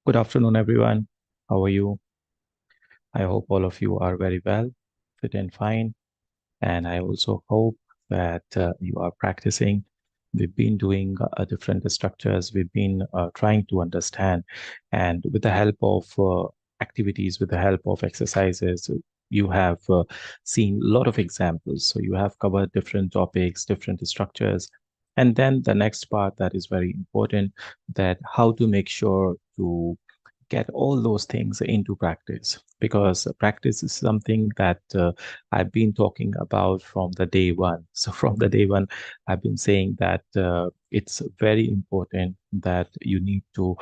Good afternoon, everyone. How are you? I hope all of you are very well, fit and fine. And I also hope that you are practicing. We've been doing different structures. We've been trying to understand. And with the help of activities, with the help of exercises, you have seen a lot of examples. So you have covered different topics, different structures. And then the next part that is very important, that how to make sure to get all those things into practice, because practice is something that I've been talking about from the day one. So from the day one, I've been saying that it's very important that you need to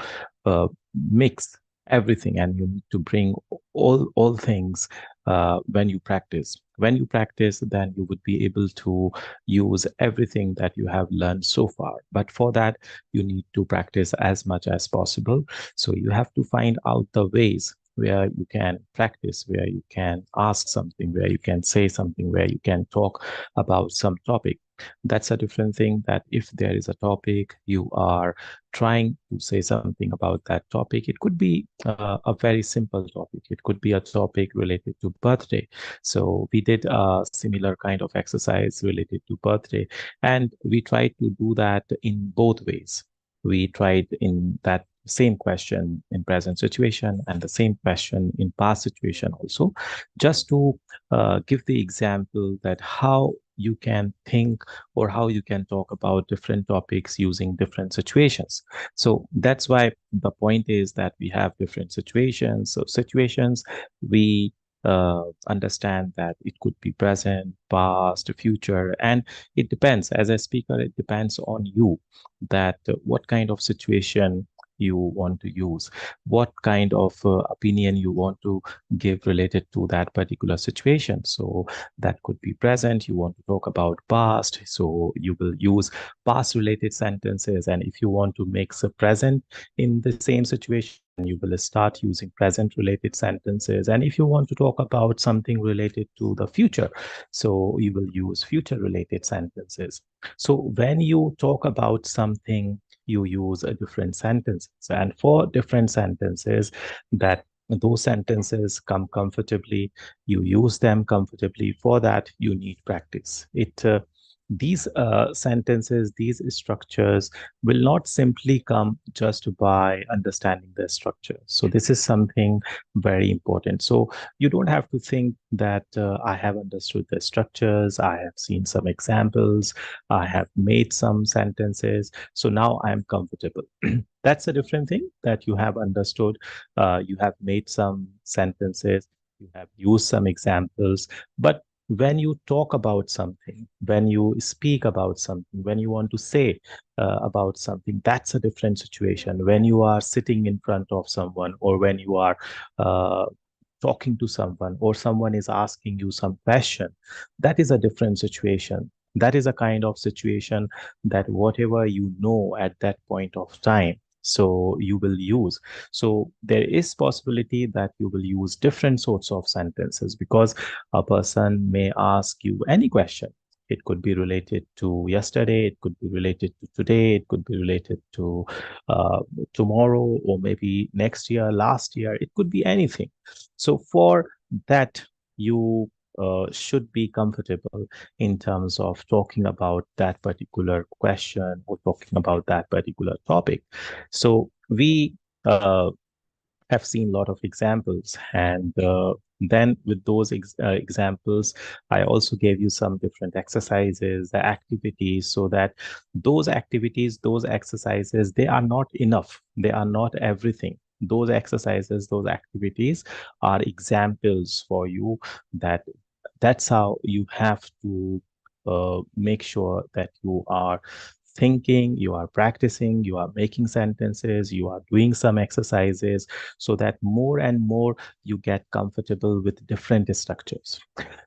mix everything, and you need to bring all things when you practice. When you practice, then you would be able to use everything that you have learned so far. But for that, you need to practice as much as possible. So you have to find out the ways where you can practice, where you can ask something, where you can say something, where you can talk about some topic. That's a different thing, that if there is a topic, you are trying to say something about that topic. It could be a very simple topic. It could be a topic related to birthday. So we did a similar kind of exercise related to birthday, and we tried to do that in both ways. We tried in that same question in present situation and the same question in past situation also, just to give the example that how you can think or how you can talk about different topics using different situations. So that's why the point is that we have different situations. So situations, we understand that it could be present, past, future, and it depends. As a speaker, it depends on you, that what kind of situation you want to use, what kind of opinion you want to give related to that particular situation. So that could be present, you want to talk about past, so you will use past related sentences. And if you want to mix a present in the same situation, you will start using present related sentences. And if you want to talk about something related to the future, so you will use future related sentences. So when you talk about something, you use a different sentences, and for different sentences, that those sentences come comfortably, you use them comfortably. For that, you need practice. These sentences, these structures will not simply come just by understanding the structure. So this is something very important. So you don't have to think that I have understood the structures, I have seen some examples, I have made some sentences, so now I'm comfortable. That's a different thing, that you have understood, you have made some sentences, you have used some examples. But when you talk about something, when you speak about something, when you want to say about something, that's a different situation. When you are sitting in front of someone, or when you are uh, talking to someone, or someone is asking you some question, that is a different situation. That is a kind of situation that whatever you know at that point of time, so you will use. So there is possibility that you will use different sorts of sentences, because a person may ask you any question. It could be related to yesterday, it could be related to today, it could be related to uh, tomorrow, or maybe next year, last year, it could be anything. So for that, you should be comfortable in terms of talking about that particular question, or talking about that particular topic. So we have seen a lot of examples, and then with those examples, I also gave you some different exercises, the activities, so that those activities, those exercises, they are not enough, they are not everything. Those exercises, those activities are examples for you, that that's how you have to make sure that you are thinking, you are practicing, you are making sentences, you are doing some exercises, so that more and more you get comfortable with different structures.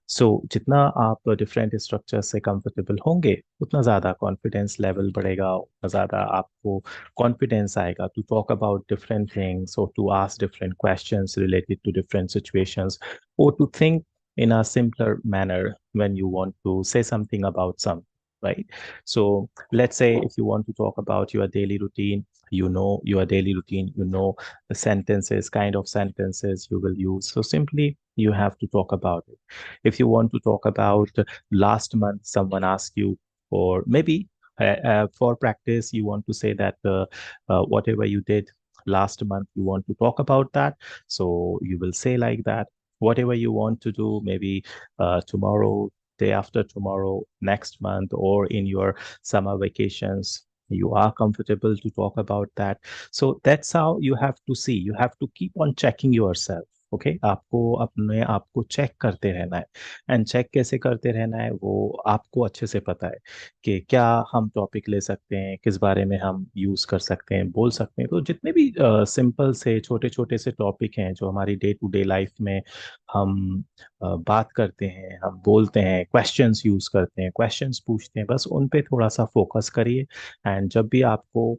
So जितना आप different structures से comfortable होंगे, उतना ज़्यादा confidence level बढ़ेगा, उतना ज़्यादा आपको confidence आएगा to talk about different things, or to ask different questions related to different situations, or to think in a simpler manner when you want to say something about some right? So let's say if you want to talk about your daily routine, you know your daily routine, you know the sentences, kind of sentences you will use. So simply you have to talk about it. If you want to talk about last month, someone asked you, or maybe for practice, you want to say that whatever you did last month, you want to talk about that. So you will say like that. Whatever you want to do, maybe tomorrow, day after tomorrow, next month, or in your summer vacations, you are comfortable to talk about that. So that's how you have to see. You have to keep on checking yourself. Okay आपको अपने आप को check करते रहना है. And check कैसे करते रहना है वो आपको अच्छे से पता है कि क्या हम टॉपिक ले सकते हैं, किस बारे में हम यूज कर सकते हैं, बोल सकते हैं. तो जितने भी सिंपल से छोटे छोटे से टॉपिक हैं जो हमारी डे टू डे लाइफ में हम बात करते हैं, हम बोलते हैं, क्वेश्चंस यूज करते हैं, क्वेश्चंस पूछते हैं, बस उन पे थोड़ा सा फोकस करिए. एंड जब भी आपको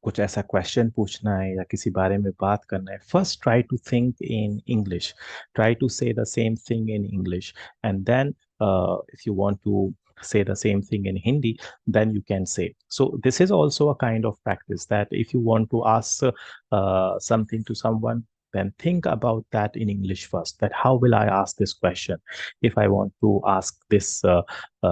कुछ ऐसा क्वेश्चन पूछना है या किसी बारे में बात करना है, first try to think in English, try to say the same thing in English, and then if you want to say the same thing in Hindi, then you can say. So this is also a kind of practice, that if you want to ask something to someone, then think about that in English first, that how will I ask this question if I want to ask this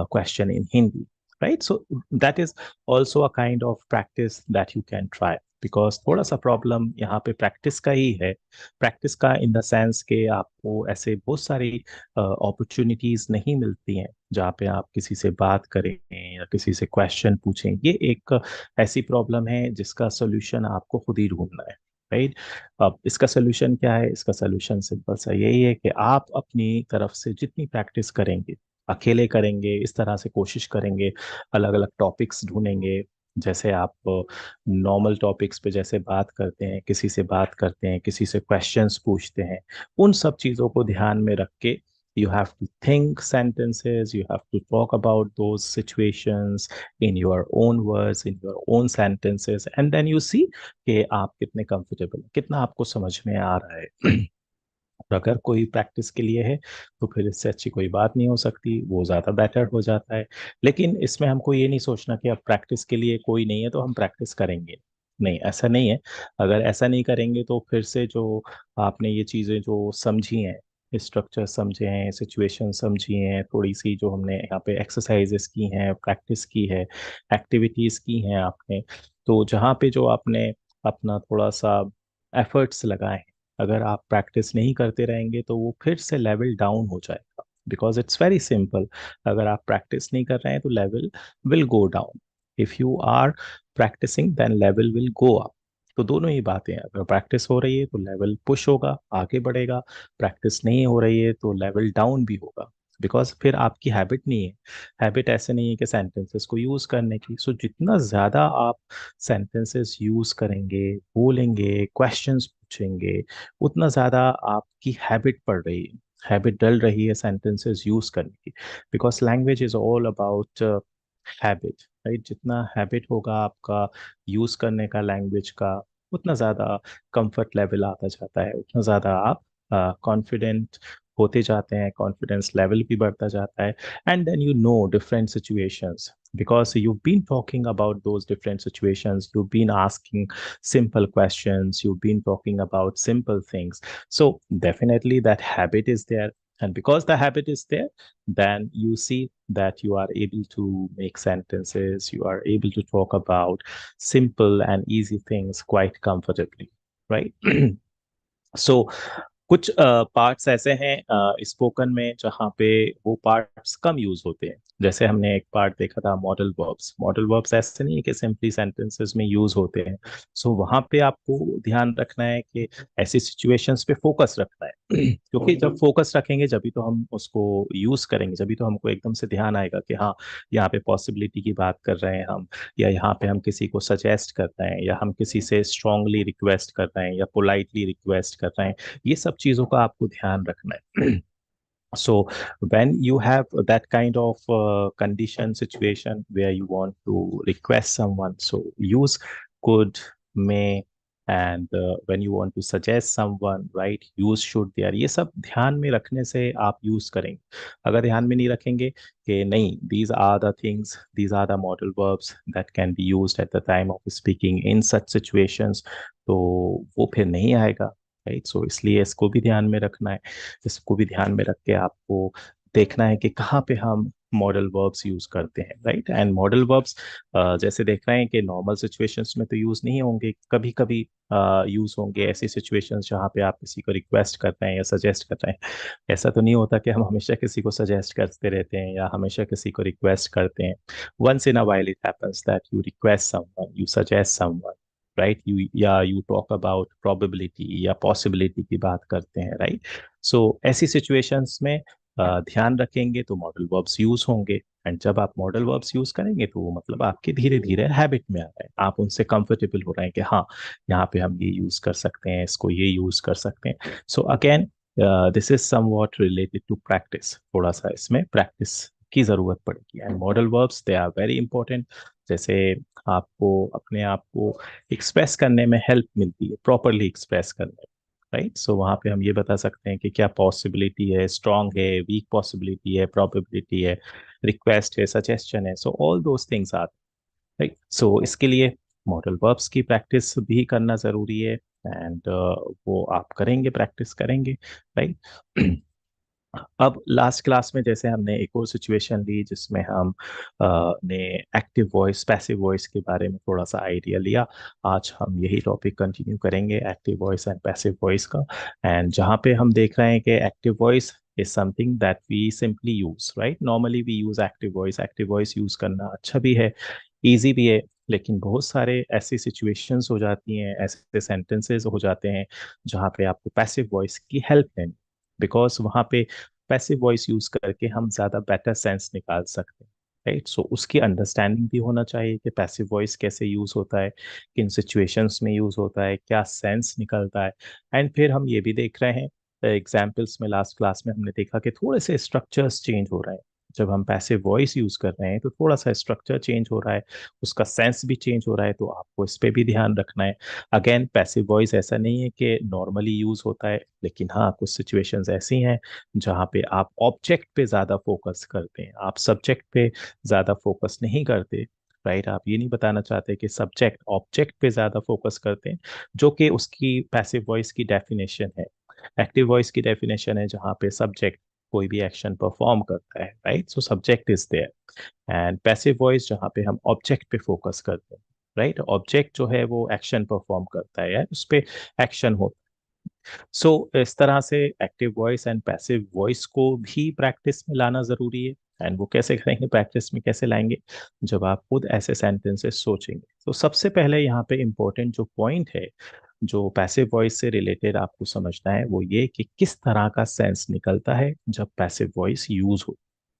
question in Hindi, right? So that is also a kind of practice that you can try. Because थोड़ा सा problem यहाँ पे practice का ही है. Practice का in the sense के आपको ऐसे बहुत सारी अपॉर्चुनिटीज नहीं मिलती हैं जहाँ पे आप किसी से बात करें या किसी से क्वेश्चन पूछें. ये एक ऐसी प्रॉब्लम है जिसका सोल्यूशन आपको खुद ही ढूंढना है, राइट? अब इसका सोल्यूशन क्या है? इसका सोल्यूशन सिंपल सा यही है कि आप अपनी तरफ से जितनी प्रैक्टिस करेंगे, अकेले करेंगे, इस तरह से कोशिश करेंगे, अलग अलग टॉपिक्स ढूंढेंगे. जैसे आप नॉर्मल टॉपिक्स पे जैसे बात करते हैं, किसी से बात करते हैं, किसी से क्वेश्चंस पूछते हैं, उन सब चीज़ों को ध्यान में रख के you have to think sentences, you have to talk about those situations in your own words, in your own sentences, and then you see कि आप कितने कंफर्टेबल, कितना आपको समझ में आ रहा है. और अगर कोई प्रैक्टिस के लिए है तो फिर इससे अच्छी कोई बात नहीं हो सकती, वो ज़्यादा बेटर हो जाता है. लेकिन इसमें हमको ये नहीं सोचना कि अब प्रैक्टिस के लिए कोई नहीं है तो हम प्रैक्टिस करेंगे. नहीं, ऐसा नहीं है. अगर ऐसा नहीं करेंगे तो फिर से जो आपने ये चीज़ें जो समझी हैं, स्ट्रक्चर समझे हैं, सिचुएशन समझी हैं, थोड़ी सी जो हमने यहाँ पे एक्सरसाइजेस की हैं, प्रैक्टिस की है, एक्टिविटीज़ की हैं आपने, तो जहाँ पे जो आपने अपना थोड़ा सा एफर्ट्स लगाए, अगर आप प्रैक्टिस नहीं करते रहेंगे तो वो फिर से लेवल डाउन हो जाएगा. Because it's very simple. अगर आप प्रैक्टिस नहीं कर रहे हैं तो level will go down. If you are practicing then level will go up. तो दोनों ही बातें हैं. अगर प्रैक्टिस हो रही है तो लेवल पुश होगा, आगे बढ़ेगा. प्रैक्टिस नहीं हो रही है तो लेवल डाउन भी होगा. बिकॉज फिर आपकी हैबिट नहीं है. हैबिट ऐसे नहीं है कि सेंटेंसेस को यूज करने की. सो जितना ज्यादा आप सेंटेंसेस यूज करेंगे, बोलेंगे, क्वेश्चंस पूछेंगे, उतना ज्यादा आपकी हैबिट पड़ रही है, हैबिट डल रही है सेंटेंसेस यूज करने की. Because language is all about habit, right? जितना हैबिट होगा आपका यूज करने का लैंग्वेज का, उतना ज्यादा कंफर्ट लेवल आता जाता है, उतना ज्यादा आप कॉन्फिडेंट होते जाते हैं, कॉन्फिडेंस लेवल भी बढ़ता जाता है. And then you know different situations because you've been talking about those different situations, you've been asking simple questions, you've been talking about simple things. So definitely that habit is there, and because the habit is there, then you see that you are able to make sentences, you are able to talk about simple and easy things quite comfortably, right? सो कुछ parts ऐसे हैं spoken में जहाँ पे वो parts कम use होते हैं. जैसे हमने एक पार्ट देखा था मॉडल वर्ब्स. मॉडल वर्ब्स ऐसे नहीं है कि सिंपली सेंटेंसेस में यूज होते हैं. सो वहाँ पे आपको ध्यान रखना है कि ऐसी सिचुएशंस पे फोकस रखना है. क्योंकि जब फोकस रखेंगे जभी तो हम उसको यूज करेंगे, जभी तो हमको एकदम से ध्यान आएगा कि हाँ, यहाँ पे पॉसिबिलिटी की बात कर रहे हैं हम, या यहाँ पे हम किसी को सजेस्ट कर रहे हैं, या हम किसी से स्ट्रांगली रिक्वेस्ट कर रहे हैं, या पोलाइटली रिक्वेस्ट कर रहे हैं. ये सब चीजों का आपको ध्यान रखना है. So when you have that kind of condition situation where you want to request someone, so use could, may, and when you want to suggest someone, right, use should there, ये सब ध्यान में रखने से आप यूज करेंगे। अगर ध्यान में नहीं रखेंगे कि नहीं, these are the things, these are the modal verbs that can be used at the time of speaking in such situations, तो वो फिर नहीं आएगा, राइट। सो इसलिए इसको भी ध्यान में रखना है। इसको भी ध्यान में रख के आपको देखना है कि कहाँ पे हम मॉडल वर्ब्स यूज करते हैं, राइट। एंड मॉडल वर्ब्स जैसे देख रहे हैं कि नॉर्मल सिचुएशंस में तो यूज नहीं होंगे, कभी कभी यूज होंगे ऐसी सिचुएशंस जहाँ पे आप किसी को रिक्वेस्ट कर रहे हैं या सजेस्ट कर रहे हैं। ऐसा तो नहीं होता कि हम हमेशा किसी को सजेस्ट करते रहते हैं या हमेशा किसी को रिक्वेस्ट करते हैं। Once in a while it happens that you request someone, you suggest someone, right, you या यू टॉक अबाउट प्रोबेबिलिटी या पॉसिबिलिटी की बात करते हैं, राइट। सो ऐसी सिचुएशंस में ध्यान रखेंगे तो मॉडल वर्ब्स यूज होंगे। एंड जब आप मॉडल वर्ब्स यूज करेंगे तो वो मतलब आपके धीरे धीरे हैबिट में आ रहा है, आप उनसे कंफर्टेबल हो रहे हैं कि हाँ, यहाँ पे हम ये यूज कर सकते हैं, इसको ये यूज कर सकते हैं। So again, this is somewhat related to practice, थोड़ा सा इसमें प्रैक्टिस की जरूरत पड़ेगी। And modal verbs they are very important. जैसे आपको अपने आप को एक्सप्रेस करने में हेल्प मिलती है, प्रॉपरली एक्सप्रेस करने में, राइट। सो वहाँ पे हम ये बता सकते हैं कि क्या पॉसिबिलिटी है, स्ट्रांग है, वीक पॉसिबिलिटी है, प्रोबेबिलिटी है, रिक्वेस्ट है, सजेशन है। So all those things are, right. So इसके लिए मॉडल वर्ब्स की प्रैक्टिस भी करना जरूरी है। एंड वो आप करेंगे, प्रैक्टिस करेंगे, राइट। अब लास्ट क्लास में जैसे हमने एक और सिचुएशन ली जिसमें हम ने एक्टिव वॉइस, पैसिव वॉइस के बारे में थोड़ा सा आइडिया लिया। आज हम यही टॉपिक कंटिन्यू करेंगे, active voice and passive voice का। एंड जहाँ पे हम देख रहे हैं कि active voice is something that we simply use, right. Normally we use active voice. Active voice use करना अच्छा भी है, इजी भी है, लेकिन बहुत सारे ऐसी सिचुएशंस हो जाती हैं, ऐसे सेंटेंसेस हो जाते हैं जहाँ पे आपको पैसिव वॉइस की हेल्प लेनी, बिकॉज वहाँ पे पैसिव वॉइस यूज करके हम ज्यादा बेटर सेंस निकाल सकते हैं, राइट। सो उसकी अंडरस्टैंडिंग भी होना चाहिए कि पैसिव वॉइस कैसे यूज होता है, किन सिचुएशंस में यूज होता है, क्या सेंस निकलता है। एंड फिर हम ये भी देख रहे हैं एग्जाम्पल्स में, लास्ट क्लास में हमने देखा कि थोड़े से स्ट्रक्चर्स चेंज हो रहे हैं। जब हम पैसिव वॉइस यूज कर रहे हैं तो थोड़ा सा स्ट्रक्चर चेंज हो रहा है, उसका सेंस भी चेंज हो रहा है, तो आपको इस पे भी ध्यान रखना है। अगेन, पैसिव वॉइस ऐसा नहीं है कि नॉर्मली यूज होता है, लेकिन हाँ, कुछ सिचुएशंस ऐसी हैं जहाँ पे आप ऑब्जेक्ट पे ज्यादा फोकस करते हैं, आप सब्जेक्ट पे ज्यादा फोकस नहीं करते, राइट। आप ये नहीं बताना चाहते कि सब्जेक्ट ऑब्जेक्ट पे ज्यादा फोकस करते हैं, जो कि उसकी पैसिव वॉइस की डेफिनेशन है। एक्टिव वॉइस की डेफिनेशन है जहाँ पे सब्जेक्ट कोई भी एक्शन परफॉर्म करता है, right. So subject is there. And passive voice जहाँ पे हम ऑब्जेक्ट पे फोकस करते हैं, राइट। ऑब्जेक्ट जो है वो एक्शन परफॉर्म करता है या उस पे एक्शन होता है। सो इस तरह से active voice and passive voice को भी प्रैक्टिस में लाना जरूरी है। एंड वो कैसे करेंगे, प्रैक्टिस में कैसे लाएंगे, जब आप खुद ऐसे सेंटेंसेस सोचेंगे। तो सबसे पहले यहाँ पे इम्पोर्टेंट जो पॉइंट है, जो पैसिव वॉइस से रिलेटेड आपको समझना है, वो ये कि किस तरह का सेंस निकलता है जब पैसिव वॉइस यूज हो।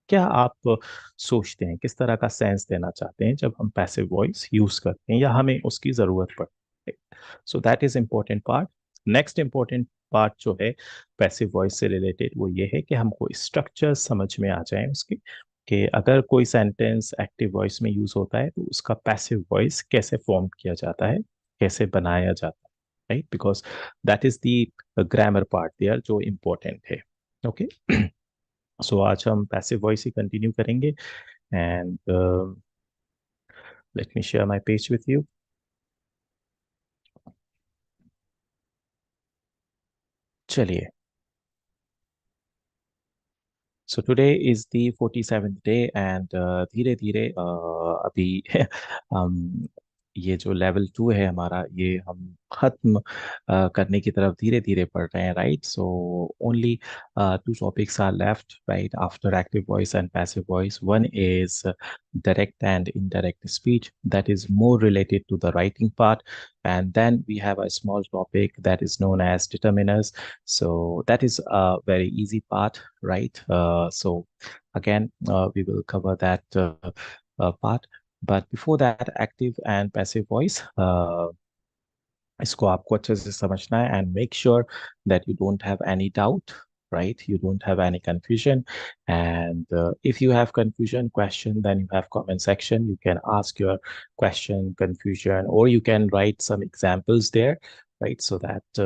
क्या आप सोचते हैं किस तरह का सेंस देना चाहते हैं जब हम पैसिव वॉइस यूज करते हैं या हमें उसकी जरूरत पड़ती है। So that is important part. Next important part जो है पैसिव वॉइस से रिलेटेड, वो ये है कि हमको स्ट्रक्चर समझ में आ जाए उसके, कि अगर कोई सेंटेंस एक्टिव वॉइस में यूज होता है तो उसका पैसिव वॉइस कैसे फॉर्म किया जाता है, कैसे बनाया जाता है, right. Because that is the grammar part there जो इम्पोर्टेंट है। ओके। सो आज हम पैसिव वॉइस ही कंटिन्यू करेंगे। And let me share my page with you. चलिए, so today is the 47th day एंड धीरे धीरे अभी हम ये जो लेवल 2 है हमारा, ये हम खत्म करने की तरफ धीरे धीरे बढ़ रहे हैं, right. So only two topics are left, right, after active voice and passive voice. One is direct and indirect speech, that is more related to the writing part. And then we have a small topic that is known as determiners. So that is a very easy part, right. So again, we will cover that part. But before that, active and passive voice, इसको आपको अच्छे से समझना है, and make sure that you don't have any doubt, right? You don't have any confusion. And if you have confusion, question, then you have comment section. You can ask your question, confusion, or you can write some examples there, right? So that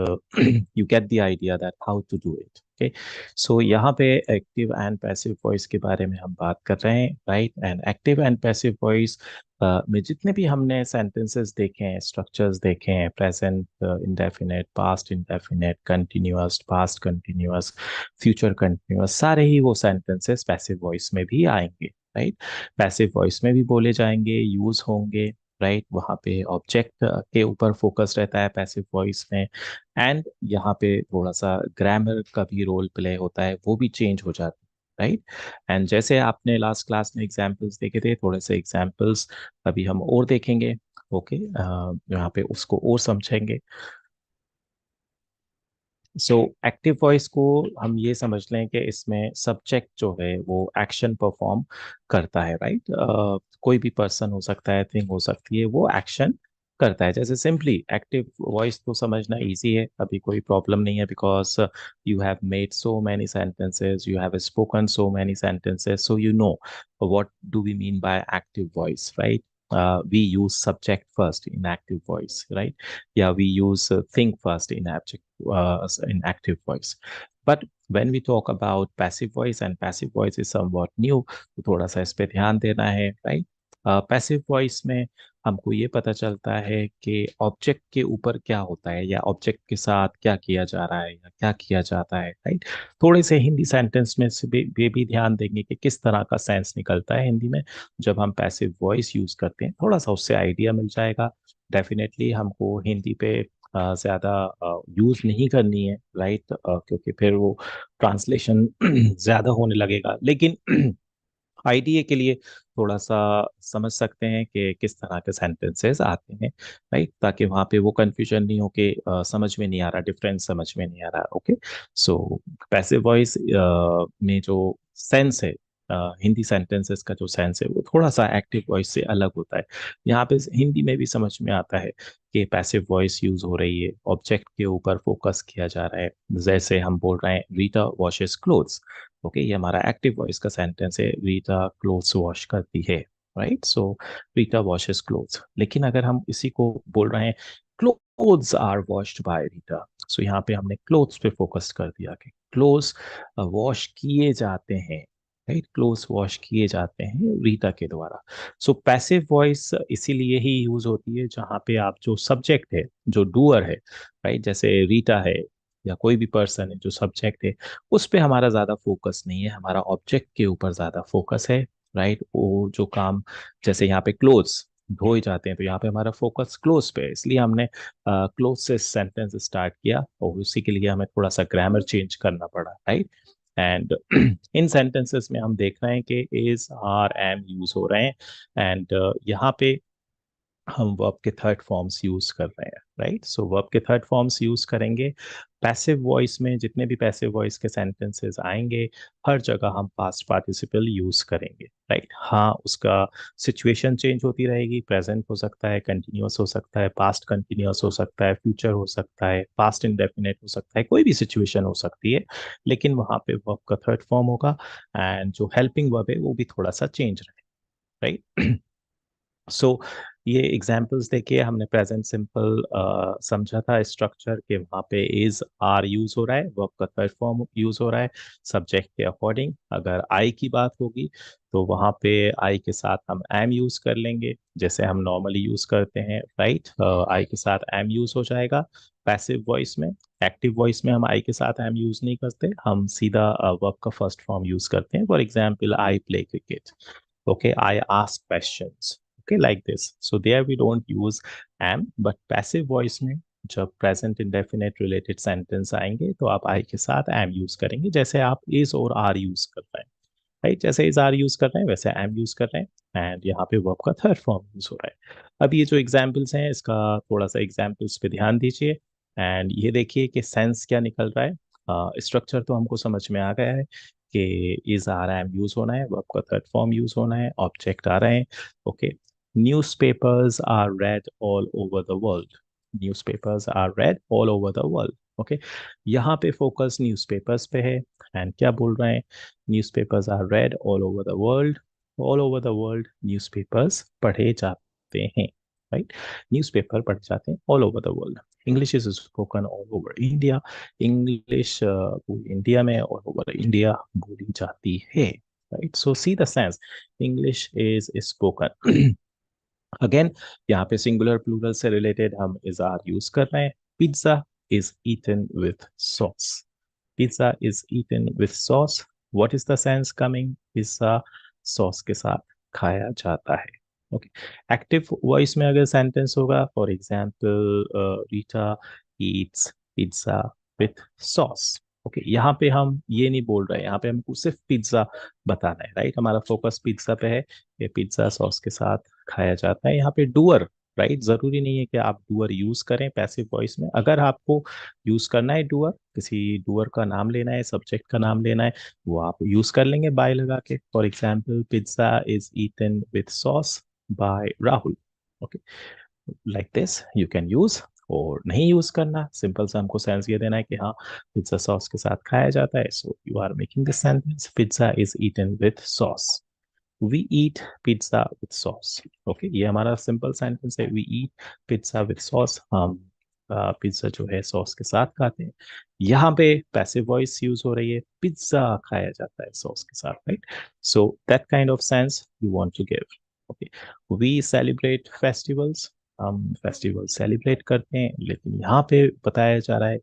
you get the idea that how to do it. Okay. सो यहाँ पे active and passive voice के बारे में हम बात कर रहे हैं, right? And active and passive voice में जितने भी हमने सेंटेंसेस देखे हैं, स्ट्रक्चर्स देखे हैं, present indefinite, past indefinite, continuous, past continuous, future continuous, सारे ही वो सेंटेंसेस पैसिव वॉइस में भी आएंगे, राइट? पैसिव वॉइस में भी बोले जाएंगे, यूज होंगे, राइट? वहाँ पे ऑब्जेक्ट के ऊपर फोकस रहता है पैसिव वॉइस में। एंड यहाँ पे थोड़ा सा ग्रामर का भी रोल प्ले होता है, वो भी चेंज हो जाता है, राइट? एंड जैसे आपने लास्ट क्लास में एग्जाम्पल्स देखे थे, थोड़े से एग्जाम्पल्स अभी हम और देखेंगे। ओके, यहाँ पे उसको और समझेंगे। सो एक्टिव वॉइस को हम ये समझ लें कि इसमें सब्जेक्ट जो है वो एक्शन परफॉर्म करता है, राइट? कोई भी पर्सन हो सकता है, थिंग हो सकती है, वो एक्शन करता है। जैसे सिंपली एक्टिव वॉइस तो समझना इजी है, अभी कोई प्रॉब्लम नहीं है, because you have made so many sentences, you have spoken so many sentences, so you know what do we mean by active voice, right? We use subject first in active voice, right? Yeah, we use think first in active voice. But when we talk about passive voice, and passive voice is somewhat new, तो थोड़ा सा इस पे ध्यान देना है, right? Passive voice में हमको ये पता चलता है कि ऑब्जेक्ट के ऊपर क्या होता है, या ऑब्जेक्ट के साथ क्या किया जा रहा है, या क्या किया जाता है, राइट? थोड़े से हिंदी सेंटेंस में से भी ध्यान देंगे कि किस तरह का सेंस निकलता है हिंदी में जब हम पैसिव वॉइस यूज करते हैं, थोड़ा सा उससे आइडिया मिल जाएगा। डेफिनेटली हमको हिंदी पे ज्यादा यूज नहीं करनी है, राइट? क्योंकि फिर वो ट्रांसलेशन ज्यादा होने लगेगा, लेकिन आइडिया के लिए थोड़ा सा समझ सकते हैं कि किस तरह के सेंटेंसेस आते हैं, राइट? ताकि वहाँ पे वो कंफ्यूजन नहीं हो कि समझ में नहीं आ रहा, डिफरेंस समझ में नहीं आ रहा। ओके, सो पैसिव वॉइस में जो सेंस है, हिंदी सेंटेंसेस का जो सेंस है, वो थोड़ा सा एक्टिव वॉइस से अलग होता है। यहाँ पे हिंदी में भी समझ में आता है कि पैसिव वॉइस यूज हो रही है, ऑब्जेक्ट के ऊपर फोकस किया जा रहा है। जैसे हम बोल रहे हैं रीटा वॉशेस क्लोथ्स, ओके, ये हमारा एक्टिव वॉइस का सेंटेंस है, रीटा क्लोथ्स वॉश करती है, right? So Rita washes clothes. लेकिन अगर हम इसी को बोल रहे हैं clothes are washed by Rita, so यहाँ पे हमने क्लोथ्स पे फोकस कर दिया कि क्लोथ्स वॉश किए जाते हैं, राइट? क्लोथ्स वॉश किए जाते हैं रीटा के द्वारा। सो पैसिव वॉइस इसीलिए ही यूज होती है जहाँ पे आप जो सब्जेक्ट है, जो डूअर है, राइट? जैसे रीटा है या कोई भी पर्सन है जो सब्जेक्ट है, उस पे हमारा ज्यादा फोकस नहीं है, हमारा ऑब्जेक्ट के ऊपर ज्यादा फोकस है, राइट? वो जो काम, जैसे यहाँ पे क्लोथ्स धोए जाते हैं, तो यहाँ पे हमारा फोकस क्लोथ्स पे है, इसलिए हमने क्लोथ्स से सेंटेंस स्टार्ट किया, और उसी के लिए हमें थोड़ा सा ग्रामर चेंज करना पड़ा, राइट? एंड इन सेंटेंसेस में हम देख रहे हैं कि इज, आर, एम यूज हो रहे हैं। एंड यहाँ पे हम वर्ब के थर्ड फॉर्म्स यूज कर रहे हैं, राइट? सो वर्ब के थर्ड फॉर्म्स यूज करेंगे। पैसिव वॉइस में जितने भी पैसिव वॉइस के सेंटेंसेस आएंगे, हर जगह हम पास्ट पार्टिसिपल यूज करेंगे, राइट? हाँ, उसका सिचुएशन चेंज होती रहेगी, प्रेजेंट हो सकता है, कंटिन्यूअस हो सकता है, पास्ट कंटिन्यूअस हो सकता है, फ्यूचर हो सकता है, पास्ट इंडेफिनिट हो सकता है, कोई भी सिचुएशन हो सकती है, लेकिन वहाँ पे वर्ब का थर्ड फॉर्म होगा। एंड जो हेल्पिंग वर्ब है वो भी थोड़ा सा चेंज रहेगा, राइट? सो ये एग्जाम्पल्स देखिए, हमने प्रेजेंट सिंपल समझा था स्ट्रक्चर के, वहाँ पे इज, आर यूज हो रहा है, वर्ब का थर्ड फॉर्म यूज हो रहा है सब्जेक्ट के अकॉर्डिंग। अगर आई की बात होगी तो वहाँ पे आई के साथ हम एम यूज कर लेंगे, जैसे हम नॉर्मली यूज करते हैं, राइट? आई के साथ एम यूज हो जाएगा पैसिव वॉइस में। एक्टिव वॉइस में हम आई के साथ एम यूज नहीं करते, हम सीधा वर्ब का फर्स्ट फॉर्म यूज करते हैं। For example, I play cricket, okay, I ask questions, okay, like this. So there we don't use am, but passive voice में जब present indefinite related sentence आएंगे तो आप I के साथ am यूज करेंगे, जैसे आप is और are यूज कर रहे हैं, राइट? जैसे is are यूज कर रहे हैं वैसे am यूज कर रहे हैं, एंड यहाँ पे verb का थर्ड फॉर्म यूज हो रहा है। अब ये जो एग्जाम्पल्स हैं, इसका थोड़ा सा एग्जाम्पल्स पे ध्यान दीजिए, एंड ये देखिए कि सेंस क्या निकल रहा है। स्ट्रक्चर तो हमको समझ में आ गया है कि इज आ रहा है, यूज होना है, वर्ब का थर्ड फॉर्म यूज होना है, ऑब्जेक्ट आ रहे हैं, okay. Newspapers are read all over the world, newspapers are read all over the world, okay, यहाँ पे फोकस न्यूज़पेपर्स पे है। एंड क्या बोल रहे हैं, newspapers are read all over the world. All over the world newspapers पढ़े जाते हैं, राइट। न्यूज़पेपर पढ़े जाते हैं all over the world. English is spoken all over India. English पूरी इंडिया में ऑल ओवर इंडिया बोली जाती है, right. So see the sense, English is spoken. Again, यहाँ पे सिंगुलर प्लूरल से रिलेटेड हम इज आर यूज कर रहे हैं। Pizza is eaten with sauce. Pizza is eaten with sauce. What is the sense coming, pizza sauce के साथ खाया जाता है। ओके, एक्टिव वॉइस में अगर सेंटेंस होगा, for example Rita Yeats pizza with sauce. Okay, यहाँ पे हम ये नहीं बोल रहे हैं, यहाँ पे हमको सिर्फ पिज्जा बताना है, राइट। हमारा फोकस पिज्जा पे है, ये पिज्जा सॉस के साथ खाया जाता है। यहाँ पे डूअर, राइट, जरूरी नहीं है कि आप डूअर यूज करें पैसिव वॉइस में। अगर आपको यूज करना है डूअर, किसी डूअर का नाम लेना है, सब्जेक्ट का नाम लेना है, वो आप यूज कर लेंगे बाय लगा के। For example, pizza is eaten with sauce by Rahul. Okay, like this you can use. और नहीं यूज करना, सिंपल सा हमको सेंस ये देना है कि हाँ, पिज्जा सॉस के साथ खाया जाता है। So you are making this sentence, pizza is eaten with sauce. We eat pizza with sauce. Okay, ये हमारा सिंपल सेंटेंस है, we eat pizza with sauce। हम पिज्जा जो है सॉस के साथ खाते हैं। यहाँ पे पैसिव वॉइस यूज हो रही है, पिज्जा खाया जाता है सॉस के साथ, right. So that kind of sense you want to give. Okay, we celebrate festivals. हम फेस्टिवल सेलिब्रेट करते हैं, लेकिन यहाँ पे बताया जा रहा है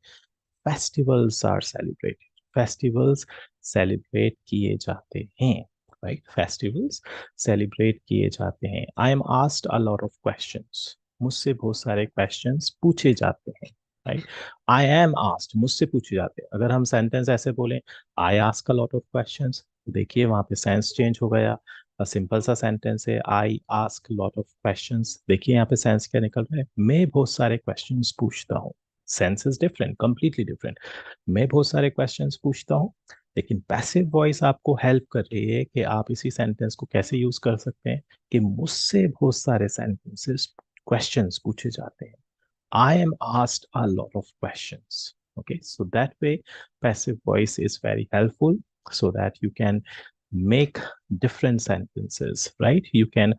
festivals are celebrated. Festivals celebrate किए जाते हैं, राइट। फेस्टिवल्स सेलिब्रेट किए जाते हैं। I am asked a lot of questions. मुझसे बहुत सारे क्वेश्चंस पूछे जाते हैं, राइट। आई एम आस्क्ड, मुझसे पूछे जाते हैं। अगर हम सेंटेंस ऐसे बोलें, I ask a lot of questions, तो देखिए वहां पे सेंस चेंज हो गया। सिंपल सा सेंटेंस है, I ask lot of questions. देखिए यहाँ पे सेंस क्या निकल रहा है, मैं बहुत सारे क्वेश्चंस पूछता हूँ। Sense is different, completely different. मैं बहुत सारे क्वेश्चंस पूछता हूँ, लेकिन पैसिव वॉइस आपको हेल्प कर रही है कि आप इसी सेंटेंस को कैसे यूज कर सकते हैं कि मुझसे बहुत सारे सेंटेंसेस क्वेश्चंस पूछे जाते हैं। I am asked a lot of questions. Okay, so that way, passive voice is very helpful so that you can make different sentences, right? You can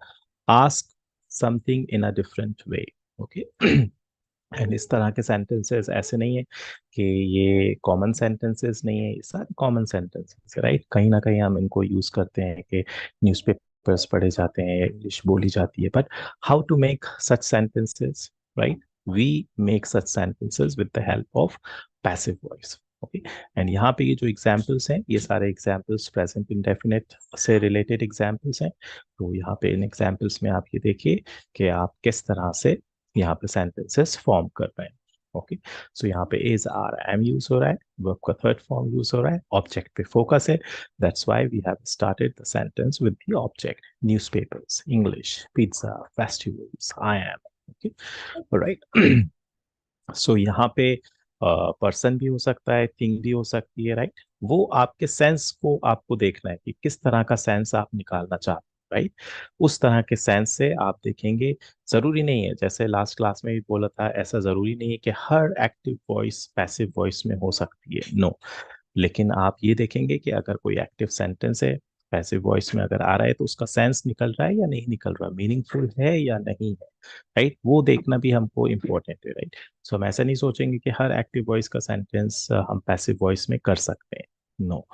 ask something in a different way. Okay. And इस तरह के sentences ऐसे नहीं है कि ये common sentences नहीं है, ये सारे कॉमन सेंटेंसेस, राइट। कहीं ना कहीं हम इनको यूज करते हैं कि न्यूज़पेपर्स पढ़े जाते हैं, इंग्लिश बोली जाती है, but how to make such sentences, right. We make such sentences with the help of passive voice. Okay, and यहाँ पे ये जो एग्जाम्पल्स हैं, ये सारे एग्जाम्पल्स प्रेजेंट इंडेफिनिट से रिलेटेड एग्जाम्पल्स हैं। तो यहाँ पे इन एग्जाम्पल्स में आप ये देखिए कि आप किस तरह से यहाँ पे सेंटेंसेस फॉर्म कर रहे हैं। ओके, सो यहाँ पे इज आर एम यूज हो रहा है, वर्ब का थर्ड फॉर्म यूज हो रहा है, ऑब्जेक्ट पे फोकस है। That's why we have started the sentence with the object, newspapers, English, pizza, festivals, I am. Okay, right. So यहाँ पे पर्सन भी हो सकता है, थिंग भी हो सकती है, राइट। वो आपके सेंस को आपको देखना है कि किस तरह का सेंस आप निकालना चाहते हैं, राइट। उस तरह के सेंस से आप देखेंगे। जरूरी नहीं है, जैसे लास्ट क्लास में भी बोला था, ऐसा जरूरी नहीं है कि हर एक्टिव वॉइस पैसिव वॉइस में हो सकती है, नो। लेकिन आप ये देखेंगे कि अगर कोई एक्टिव सेंटेंस है पैसिव वॉइस में अगर आ रहा है, तो उसका सेंस निकल रहा है या नहीं निकल रहा, मीनिंगफुल है या नहीं है, राइट। वो देखना भी हमको इम्पोर्टेंट है, राइट। सो हम ऐसा नहीं सोचेंगे कि हर एक्टिव वॉइस का सेंटेंस हम पैसिव वॉइस में कर सकते हैं, नो।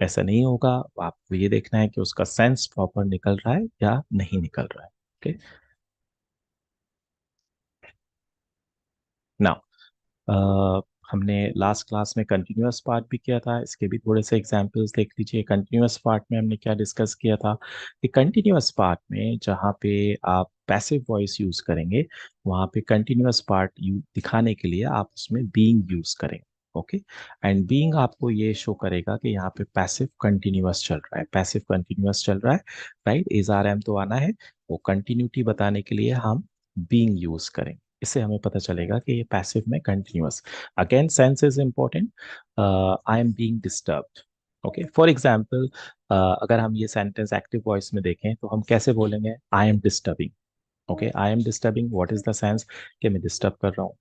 ऐसा नहीं होगा। आपको ये देखना है कि उसका सेंस प्रॉपर निकल रहा है या नहीं निकल रहा है। ओके, नाउ हमने लास्ट क्लास में कंटिन्यूअस पार्ट भी किया था, इसके भी थोड़े से एग्जांपल्स देख लीजिए। कंटिन्यूअस पार्ट में हमने क्या डिस्कस किया था कि कंटिन्यूअस पार्ट में जहाँ पे आप पैसिव वॉइस यूज करेंगे, वहाँ पे कंटिन्यूअस पार्ट दिखाने के लिए आप उसमें बीइंग यूज करेंगे। ओके, एंड बीइंग आपको ये शो करेगा कि यहाँ पे पैसिव कंटिन्यूअस चल रहा है, पैसिव कंटिन्यूअस चल रहा है, राइट। इज आर एम तो आना है, वो कंटिन्यूटी बताने के लिए हम बीइंग यूज करेंगे। इससे हमें पता चलेगा कि ये पैसिव में continuous. Again sense is important. I am being disturbed. Okay, for example, अगर हम ये सेंटेंस एक्टिव वॉइस में देखें तो हम कैसे बोलेंगे, I am disturbing. Okay, I am disturbing, what is the sense कि मैं डिस्टर्ब कर रहा हूँ।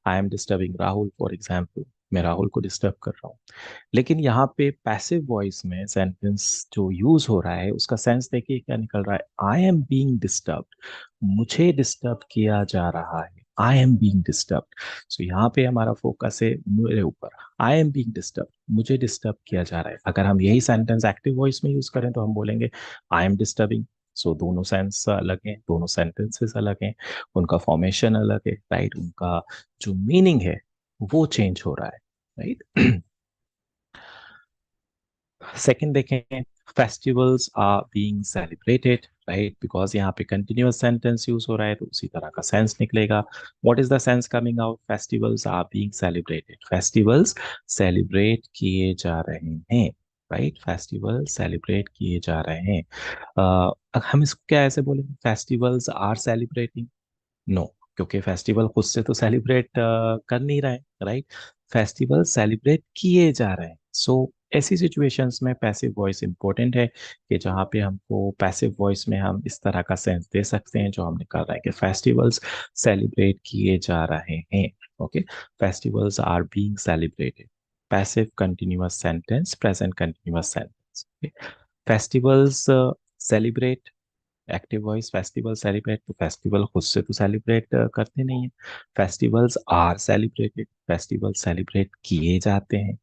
I am disturbing Rahul for example, मैं राहुल को डिस्टर्ब कर रहा हूँ। लेकिन यहाँ पे पैसिव वॉइस में सेंटेंस जो यूज हो रहा है उसका सेंस देखिए क्या निकल रहा है, आई एम बीइंग डिस्टर्ब्ड, मुझे डिस्टर्ब किया जा रहा है, आई एम बीइंग डिस्टर्ब्ड। सो यहाँ पे हमारा फोकस है मेरे ऊपर, आई एम बीइंग डिस्टर्ब, मुझे डिस्टर्ब किया जा रहा है। अगर हम यही सेंटेंस एक्टिव वॉइस में यूज करें तो हम बोलेंगे आई एम डिस्टर्बिंग। सो दोनों सेंस अलग हैं, दोनों सेंटेंसेस अलग हैं, उनका फॉर्मेशन अलग है, राइट, उनका जो मीनिंग है वो चेंज हो रहा है, राइट। सेकंड देखें, festivals are being celebrated, right, because यहाँ पे कंटिन्यूअस सेंटेंस यूज हो रहा है तो उसी तरह का सेंस निकलेगा। What is the sense coming out, festivals are being celebrated, festivals celebrate किए जा रहे हैं, राइट, फेस्टिवल सेलिब्रेट किए जा रहे हैं। हम इसको क्या ऐसे बोलेंगे, फेस्टिवल्स आर सेलिब्रेटिंग, नो, क्योंकि फेस्टिवल खुद से तो सेलिब्रेट कर नहीं रहे हैं, राइट, फेस्टिवल सेलिब्रेट किए जा रहे हैं। सो ऐसी सिचुएशंस में पैसिव वॉइस इंपॉर्टेंट है कि जहाँ पे हमको पैसिव वॉइस में हम इस तरह का सेंस दे सकते हैं जो हमने कर रहा है कि फेस्टिवल्स सेलिब्रेट किए जा रहे हैं, okay, festivals are being celebrated, passive continuous sentence, present continuous sentence, festivals celebrate, active voice, festival celebrate, तो फेस्टिवल खुद से तो सेलिब्रेट करते नहीं है, festivals are celebrated, festival celebrate किए जाते हैं,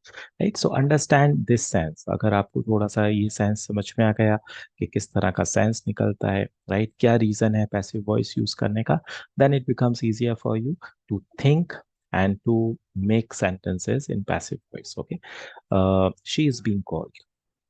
right. So understand this sense, अगर आपको थोड़ा सा ये सेंस समझ में आ गया कि किस तरह का सेंस निकलता है, राइट, क्या रीजन है पैसिव वॉइस यूज करने का, then it becomes easier for you to think and to make sentences in passive voice, okay. She is being called,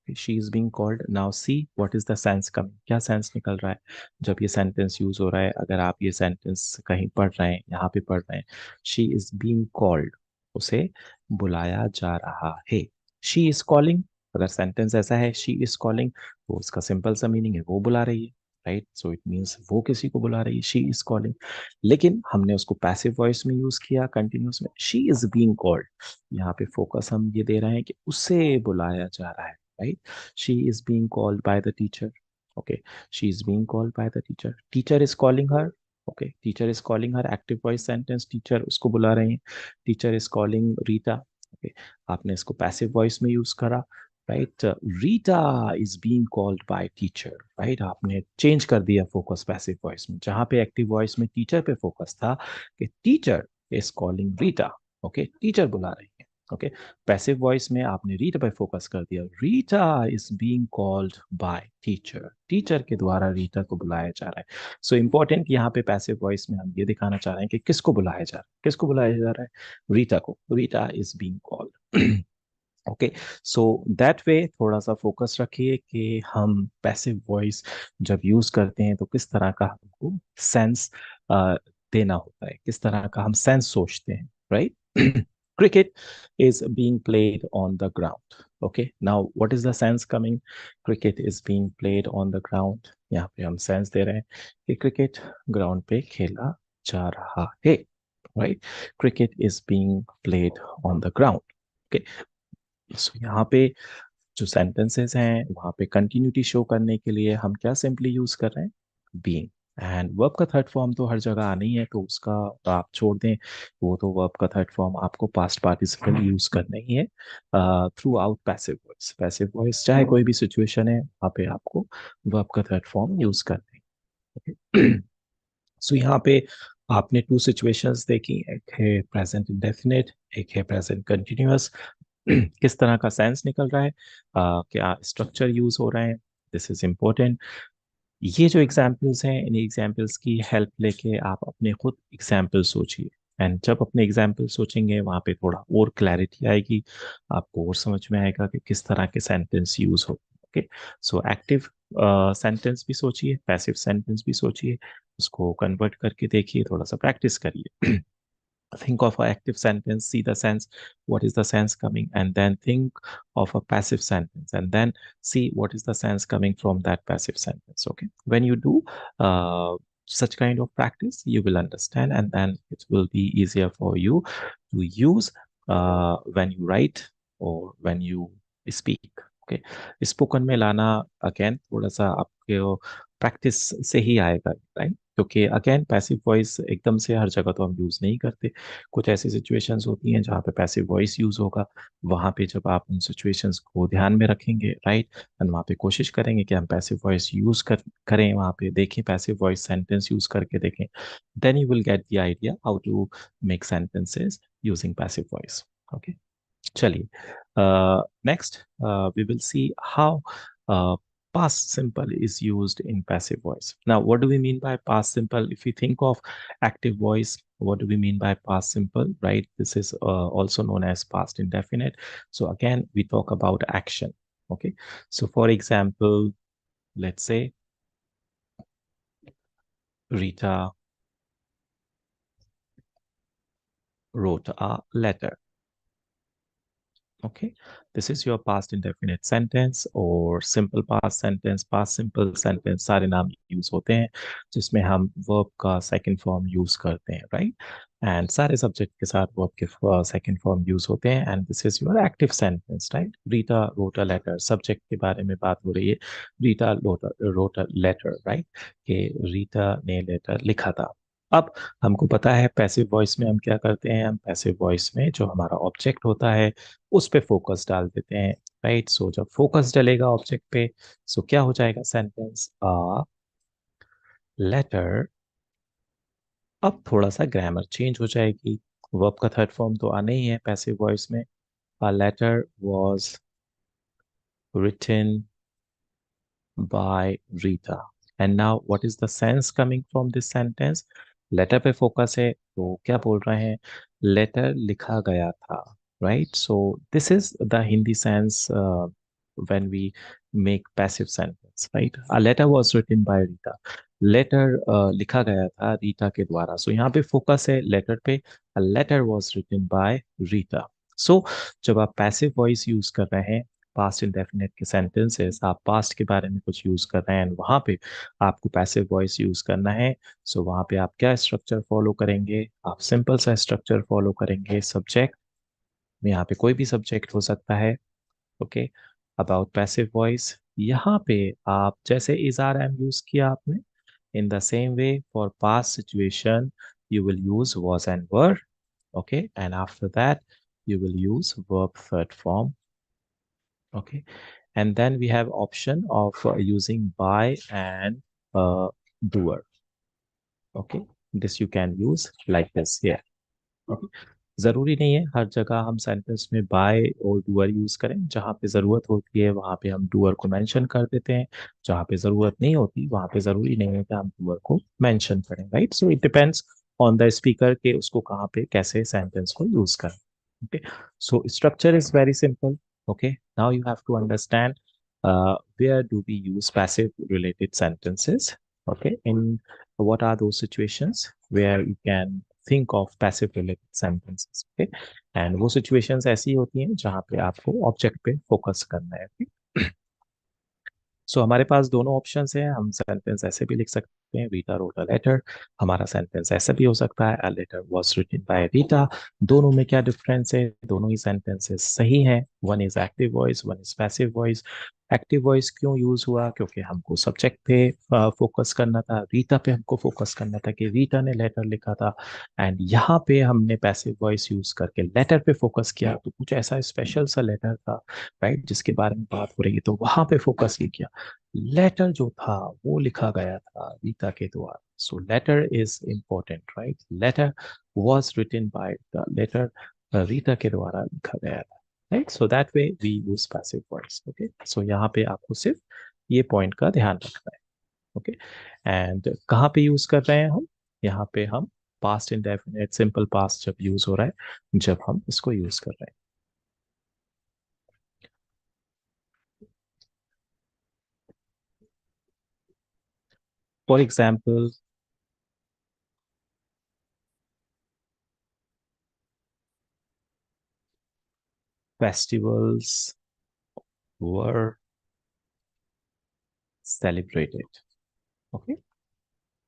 she is being called, now see what is the sense coming, क्या sense निकल रहा है जब ये sentence use हो रहा है। अगर आप ये सेंटेंस कहीं पढ़ रहे हैं, यहाँ पे पढ़ रहे हैं, शी इज बीइंग कॉल्ड, उसे बुलाया जा रहा है, शी इज कॉलिंग, अगर सेंटेंस ऐसा है शी इज कॉलिंग तो उसका सिंपल सा मीनिंग है वो बुला रही है, राइट, सो इट मीन्स वो किसी को बुला रही है, शी इज कॉलिंग। लेकिन हमने उसको पैसिव वॉइस में यूज किया कंटिन्यूस में, शी इज बीइंग कॉल्ड, यहाँ पे फोकस हम ये दे रहे हैं कि उसे बुलाया जा रहा है, right, she is being called by the teacher, okay, she is being called by the teacher, teacher is calling her, okay, teacher is calling her, active voice sentence, teacher उसको बुला रहे हैं, teacher is calling Rita, okay, आपने इसको passive voice में use करा, right, Rita is being called by teacher, right, आपने change कर दिया फोकस पैसिव वॉइस में, जहां पे एक्टिव वॉइस में टीचर पे फोकस था कि teacher is calling Rita, okay, teacher बुला रही है, ओके, पैसिव वॉइस में आपने रीटा पे फोकस कर दिया, Rita is being called by teacher, teacher के द्वारा रीटा को बुलाया जा रहा है। सो इंपॉर्टेंट यहाँ पे पैसिव वॉइस में हम ये दिखाना चाह रहे हैं कि किसको बुलाया जा रहा है, किसको बुलाया जा रहा है, रीटा को, Rita is being called, okay. So that वे थोड़ा सा फोकस रखिए कि हम पैसिव वॉइस जब यूज करते हैं तो किस तरह का हमको सेंस देना होता है, किस तरह का हम सेंस सोचते हैं, right. cricket is being played on the ground, okay, now what is the sense coming, cricket is being played on the ground, यहाँ पे हम सेंस दे रहे हैं कि क्रिकेट ग्राउंड पे खेला जा रहा है, right, cricket is being played on the ground, okay. So यहाँ पे जो सेंटेंसेस हैं वहाँ पे कंटिन्यूटी शो करने के लिए हम क्या सिंपली यूज कर रहे हैं, बीइंग, एंड वर्ब का थर्ड फॉर्म तो हर जगह आना ही है तो उसका आप छोड़ दें, वो तो वर्ब का थर्ड फॉर्म आपको पास्ट पार्टिसिपल यूज करना ही है through out passive voice, passive voice चाहे कोई भी सिचुएशन है वहाँ पे आपको वर्ब का थर्ड फॉर्म यूज करना है। सो यहाँ पे आपने टू सिचुएशंस देखी, एक है प्रेजेंट इंडेफिनिट, एक है प्रेजेंट कंटिन्यूअस, किस तरह का सेंस निकल रहा है, क्या स्ट्रक्चर यूज हो रहा है, दिस इज इम्पोर्टेंट। ये जो एग्जाम्पल्स हैं इन एग्जाम्पल्स की हेल्प लेके आप अपने खुद एग्जाम्पल सोचिए, एंड जब अपने एग्जाम्पल सोचेंगे वहाँ पे थोड़ा और क्लैरिटी आएगी, आपको और समझ में आएगा कि किस तरह के सेंटेंस यूज हो, ओके। सो एक्टिव सेंटेंस भी सोचिए, पैसिव सेंटेंस भी सोचिए, उसको कन्वर्ट करके देखिए, थोड़ा सा प्रैक्टिस करिए। think of an active sentence, see the sense, what is the sense coming, and then think of a passive sentence, and then see what is the sense coming from that passive sentence. Okay, when you do such kind of practice, you will understand, and then it will be easier for you to use when you write or when you speak. Okay, spoken में लाना again थोड़ा सा आपके practice से ही आएगा, right? क्योंकि again passive voice एकदम से हर जगह तो हम यूज नहीं करते। कुछ ऐसी सिचुएशंस होती हैं जहाँ पे पैसिव वॉइस यूज होगा। वहां पे जब आप उन सिचुएशंस को ध्यान में रखेंगे, राइट, एंड वहाँ पे कोशिश करेंगे कि हम पैसिव वॉइस यूज करें, वहाँ पे देखें, पैसिव वॉइस सेंटेंस यूज करके देखें, then you will get the idea how to make sentences using passive voice. Okay, चलिए, next we will see how past simple is used in passive voice. Now, what do we mean by past simple? If we think of active voice, what do we mean by past simple, right? This is also known as past indefinite. So again, we talk about action. Okay, so for example, let's say Rita wrote a letter. Okay, this is your past indefinite sentence or simple past sentence. Past simple sentence सारे नाम use होते हैं जिसमें हम verb का second form use करते हैं, right? And सारे subject के साथ verb के second form यूज होते हैं, and this is your active sentence, right? Rita wrote a letter. Subject के बारे में बात हो रही है, Rita wrote a letter, right? कि रीटा ने लेटर लिखा था। अब हमको पता है पैसिव वॉइस में हम क्या करते हैं, हम पैसिव वॉइस में जो हमारा ऑब्जेक्ट होता है उस पे फोकस डाल देते हैं, राइट? सो जब फोकस डलेगा ऑब्जेक्ट पे, सो क्या हो जाएगा सेंटेंस, अ लेटर। अब थोड़ा सा ग्रामर चेंज हो जाएगी, वर्ब का थर्ड फॉर्म तो आना ही है पैसिव वॉइस में। A letter was written by Rita. And now what is the sense coming from this sentence? Letter पे फोकस है तो क्या बोल रहे हैं, लेटर लिखा गया था, right? So this is the Hindi sense when we make passive sentence, right? A letter was written by Rita. Letter लिखा गया था रीटा के द्वारा। सो यहाँ पे फोकस है लेटर पे। A letter was written by Rita. सो जब आप पैसिव वॉइस यूज कर रहे हैं पास्ट इंडेफिनिट के सेंटेंसेस, आप पास्ट के बारे में कुछ यूज कर रहे हैं वहां पे आपको पैसिव वॉइस यूज करना है। सो वहां पे आप क्या स्ट्रक्चर फॉलो करेंगे, आप सिंपल सा स्ट्रक्चर फॉलो करेंगे। सब्जेक्ट में यहाँ पे कोई भी सब्जेक्ट हो सकता है। ओके, अबाउट पैसिव वॉइस यहाँ पे आप जैसे इज आर एम यूज किया आपने, in the same way for past situation you will use was and were. Okay, and after that you will use verb third form. Okay, and then we have option of using by and doer. Okay, this you can use like this here. Okay, जरूरी नहीं है हर जगह हम sentence में bye और doer use करें। जहाँ पे जरूरत होती है वहां पे हम डूअर को मेंशन कर देते हैं, जहाँ पे जरूरत नहीं होती वहां पे जरूरी नहीं है कि हम डूअर को मेंशन करें, right? So it depends on the speaker के उसको कहाँ पे कैसे सेंटेंस को यूज करें। Okay, so structure is very simple. Okay, now you have to understand where do we use passive related sentences. Okay, in what are those situations where you can think of passive related sentences. Okay, and वो situations ऐसी होती हैं जहाँ पे आपको object पे focus करना है। okay? सो हमारे पास दोनों ऑप्शंस हैं, हम सेंटेंस ऐसे भी लिख सकते हैं, रीटा रोट अ लेटर। हमारा सेंटेंस ऐसा भी हो सकता है, a letter was written by Rita. दोनों में क्या डिफरेंस है, दोनों ही सेंटेंसेस सही हैं। One is active voice, one is passive voice. Active voice क्यों यूज हुआ, क्योंकि हमको सब्जेक्ट पे फोकस करना था, रीटा पे हमको फोकस करना था कि रीटा ने लेटर लिखा था। एंड यहाँ पे हमने पैसिव वॉइस यूज करके लेटर पे फोकस किया, तो कुछ ऐसा स्पेशल सा लेटर था, राइट, जिसके बारे में बात हो रही है, तो वहां पे फोकस ही किया। लेटर जो था वो लिखा गया था रीता के द्वारा। So letter is important, right? Letter was written by the letter, Rita के द्वारा लिखा गया था, right? So that way we use passive voice. Okay, so यहाँ पे आपको सिर्फ ये पॉइंट का ध्यान रखना है। ओके, एंड कहाँ पे यूज कर रहे हैं हम, यहाँ पे हम पास्ट इंडेफिनिट सिंपल पास्ट जब यूज हो रहा है, जब हम इसको यूज कर रहे हैं। For example, festivals were celebrated. Okay,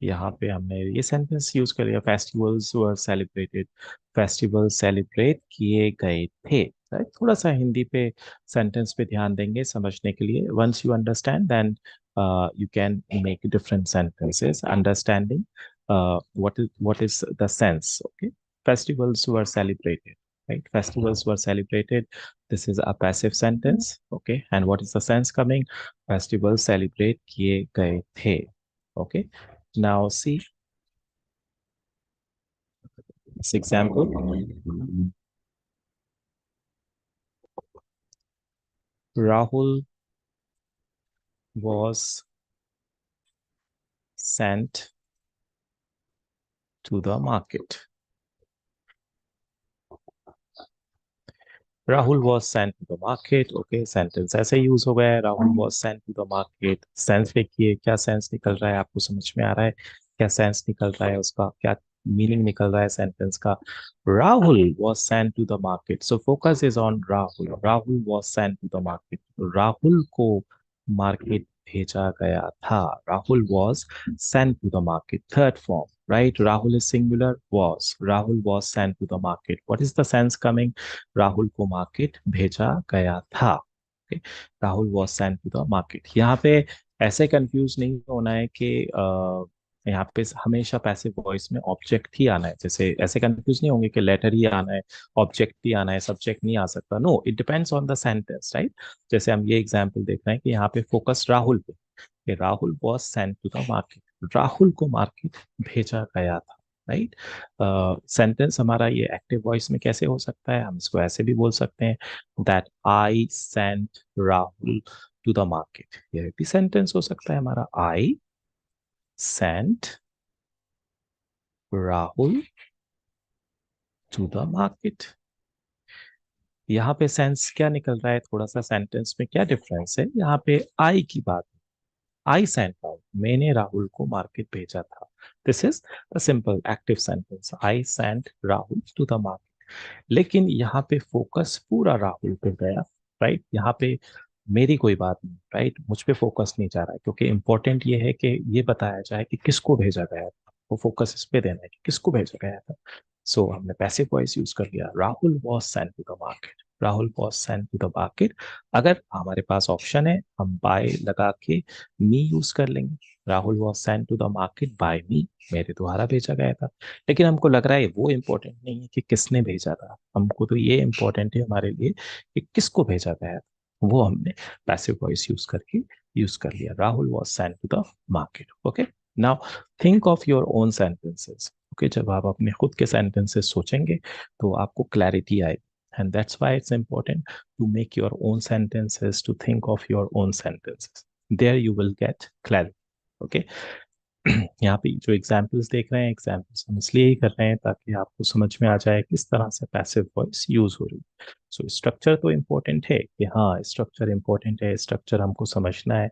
यहाँ पे हमने ये सेंटेंस यूज कर लिया, फेस्टिवल्स वर सेलिब्रेटेड। फेस्टिवल सेलिब्रेट किए गए थे, राइट? थोड़ा सा हिंदी पे सेंटेंस पे ध्यान देंगे समझने के लिए। Once you understand then you can make different sentences understanding what is the sense. Okay, festivals were celebrated, right? Festivals were celebrated. This is a passive sentence. Okay, and what is the sense coming? Festivals celebrate किए गए थे. Okay, now see this example. Rahul was sent to the market. Rahul was sent to the market. Okay, sentence ऐसे use हो गया है. Rahul was sent to the market. Sense देखिए, क्या sense निकल रहा है, आपको समझ में आ रहा है क्या सेंस निकल रहा है, उसका क्या मीनिंग निकल रहा है सेंटेंस का. Rahul was sent to the market. So focus is on Rahul. Rahul was sent to the market. Rahul को मार्केट भेजा गया था. Rahul was sent to the market. Third form, right? Rahul is singular. Was. Rahul was sent to the market. What is the sense coming? Rahul को market भेजा गया था. Okay? Rahul was sent to the market. यहाँ पे ऐसे कंफ्यूज नहीं होना है कि यहाँ पे हमेशा पैसिव वॉइस में ऑब्जेक्ट ही आना है. जैसे ऐसे कंफ्यूज नहीं होंगे कि लेटर ही आना है, ऑब्जेक्ट ही आना है, सब्जेक्ट नहीं आ सकता. No, it depends on the sentence, right? जैसे हम ये एग्जाम्पल देख रहे हैं कि यहाँ पे फोकस राहुल पे, कि Rahul was sent to the market. Rahul को मार्केट भेजा गया था, राइट? सेंटेंस हमारा ये एक्टिव वॉइस में कैसे हो सकता है? हम इसको ऐसे भी बोल सकते हैं that I sent Rahul to the market. ये भी सेंटेंस हो सकता है हमारा, I sent Rahul to the market. यहाँ पे सेंस क्या निकल रहा है, थोड़ा सा सेंटेंस में क्या डिफरेंस है. यहाँ पे आई की बात, आई सेंट राहुल, मैंने राहुल को मार्केट भेजा था. This is a simple active sentence, I sent Rahul to the market. लेकिन यहाँ पे फोकस पूरा राहुल पे गया, राइट? यहाँ पे मेरी कोई बात नहीं, राइट? मुझ पे फोकस नहीं जा रहा है, क्योंकि इंपॉर्टेंट ये है कि ये बताया जाए कि किसको भेजा गया था. वो फोकस इस पे देना है कि किसको भेजा गया था. सो हमने पैसिव वॉइस यूज कर लिया. Rahul was sent to the market. Rahul was sent to the market. अगर हमारे पास ऑप्शन है, हम बाय लगा के मी यूज कर लेंगे. Rahul was sent to the market by me, मेरे द्वारा भेजा गया था. लेकिन हमको लग रहा है वो इम्पोर्टेंट नहीं है कि किसने भेजा था, हमको तो ये इम्पोर्टेंट है हमारे लिए कि किसको भेजा गया था. वो हमने पैसिव वॉइस यूज कर लिया. Rahul was sent to the market. Okay, now think of your own sentences. Okay, जब आप अपने खुद के सेंटेंसेस सोचेंगे तो आपको क्लैरिटी आएगी. And that's why it's important to make your own sentences, to think of your own sentences. There you will get clarity. Okay. यहाँ पे जो एग्जाम्पल्स देख रहे हैं, एग्जाम्पल्स हम इसलिए ही कर रहे हैं ताकि आपको समझ में आ जाए किस तरह से पैसिव वॉइस यूज हो रही है. सो स्ट्रक्चर तो इम्पोर्टेंट है कि हाँ, स्ट्रक्चर इम्पोर्टेंट है, स्ट्रक्चर हमको समझना है,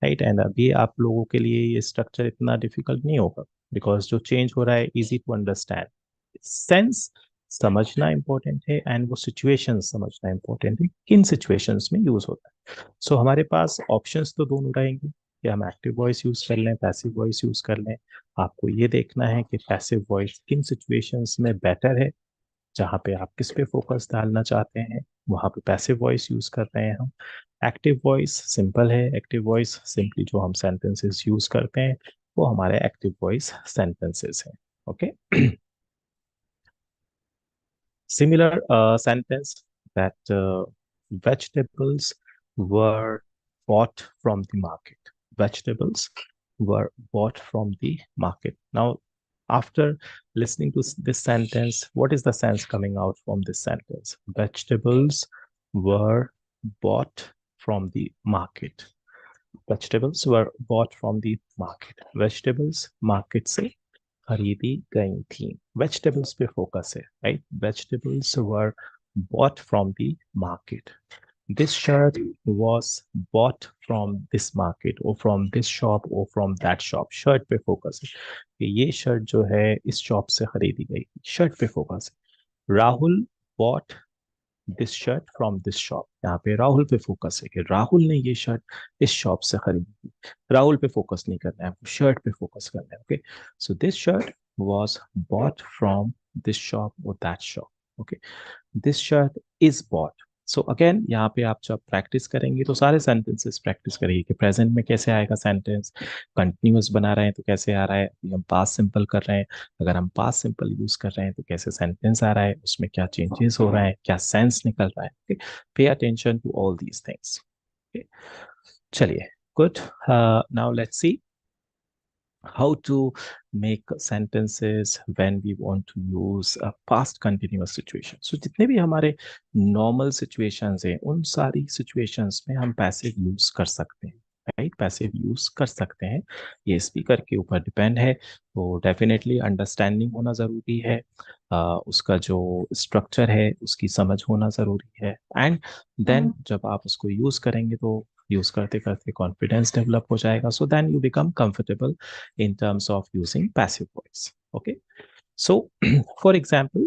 राइट? एंड अभी आप लोगों के लिए ये स्ट्रक्चर इतना डिफिकल्ट नहीं होगा, बिकॉज जो चेंज हो रहा है इजी टू अंडरस्टैंड. सेंस समझना इम्पोर्टेंट है एंड वो सिचुएशन समझना इम्पोर्टेंट है, किन सिचुएशंस में यूज होता है. सो हमारे पास ऑप्शंस तो दोनों रहेंगे कि हम एक्टिव वॉइस यूज कर लें, पैसिव वॉइस यूज कर लें. आपको ये देखना है कि पैसिव वॉइस किन सिचुएशंस में बेटर है, जहाँ पे आप किस पे फोकस डालना चाहते हैं वहां पे पैसिव वॉइस यूज कर रहे हैं हम. एक्टिव वॉइस सिंपल है. एक्टिव वॉइस सिंपली जो हम सेंटेंसेस यूज करते हैं वो हमारे एक्टिव वॉइस सेंटेंसेस हैं. Okay. Similar sentence that vegetables were bought from the market. Vegetables were bought from the market. Now, after listening to this sentence, what is the sense coming out from this sentence? Vegetables were bought from the market. Vegetables were bought from the market. Vegetables market से खरीदी गई थी. Vegetables पे focus है, right? Vegetables were bought from the market. This shirt was bought from this market और from this shop और from that shop. Shirt पे focus है कि ये शर्ट जो है इस शॉप से खरीदी गई. शर्ट पे फोकस है. Rahul bought this shirt from this shop. यहाँ पे राहुल पे फोकस है कि राहुल ने ये शर्ट इस शॉप से खरीदी थी. राहुल पे फोकस नहीं करना है, शर्ट पे फोकस करना है. Okay, so this shirt was bought from this shop or that shop. Okay, this shirt is bought. So again यहाँ पे आप जब प्रैक्टिस करेंगे तो सारे सेंटेंसेस प्रैक्टिस करेंगे कि प्रेजेंट में कैसे आएगा सेंटेंस, कंटिन्यूअस बना रहे हैं तो कैसे आ रहा है, अभी हम पास्ट सिंपल कर रहे हैं, अगर हम पास्ट सिंपल यूज कर रहे हैं तो कैसे सेंटेंस आ रहा है, उसमें क्या चेंजेस हो रहा है, क्या सेंस निकल रहा है। Pay attention to all these things. चलिए, good. Now let's see how to make sentences when we want to use a past continuous situation. So जितने भी हमारे normal situations हैं उन सारी situations में हम passive use कर सकते हैं, राइट? पैसिव यूज कर सकते हैं। ये स्पीकर के ऊपर डिपेंड है, तो डेफिनेटली अंडरस्टैंडिंग होना ज़रूरी है। उसका जो स्ट्रक्चर है उसकी समझ होना ज़रूरी है, एंड देन जब आप उसको यूज़ करेंगे तो यूज़ करते करते कॉन्फिडेंस डेवलप हो जाएगा, so then you become comfortable in terms of using passive voice. Okay, so for example,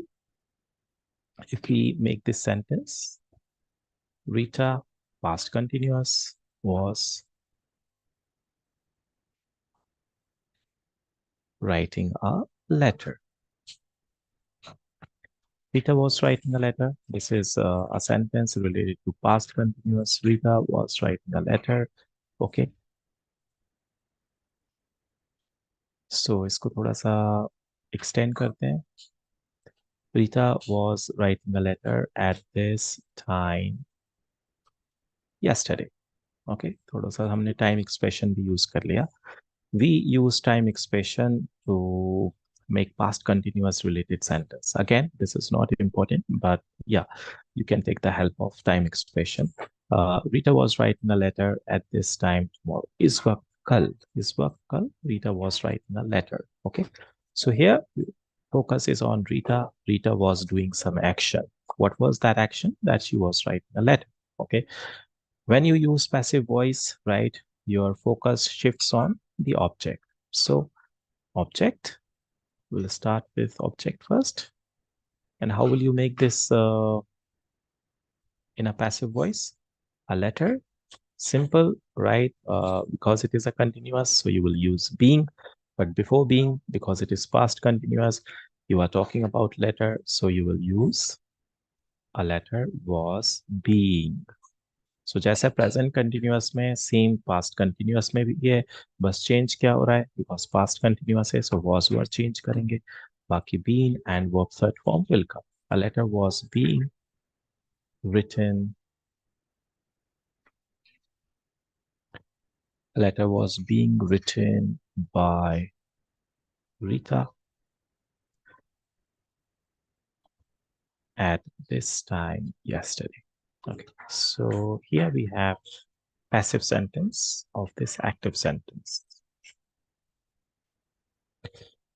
if we make this sentence, Rita, past continuous, was writing a letter. Rita was writing a letter. This is a sentence related to past continuous. Rita was writing a letter. Okay, so इसको थोड़ा सा extend करते हैं. Rita was writing a letter at this time yesterday. Okay, थोड़ा सा हमने time expression भी use कर लिया. We use time expression to make past continuous related sentence. Again, this is not important, but yeah, you can take the help of time expression. Rita was writing a letter at this time tomorrow. इस वक्त कल Rita was writing a letter. Okay, so here focus is on Rita. Rita was doing some action. What was that action? That she was writing a letter. Okay, when you use passive voice, right, your focus shifts on the object. So object, we'll start with object first. And how will you make this in a passive voice? A letter, simple, right? Because it is a continuous, so you will use being. But before being, because it is past continuous, you are talking about letter, so you will use a letter was being. सो जैसे present continuous में same past continuous में भी है, बस change क्या हो रहा है, बिकॉज पास्ट कंटिन्यूअस है सो वॉज वर्ड चेंज करेंगे, बाकी been and verb third form will come. A letter was being written, a letter was being written by Rita at this time yesterday. Okay, so here we have passive sentence of this active sentence.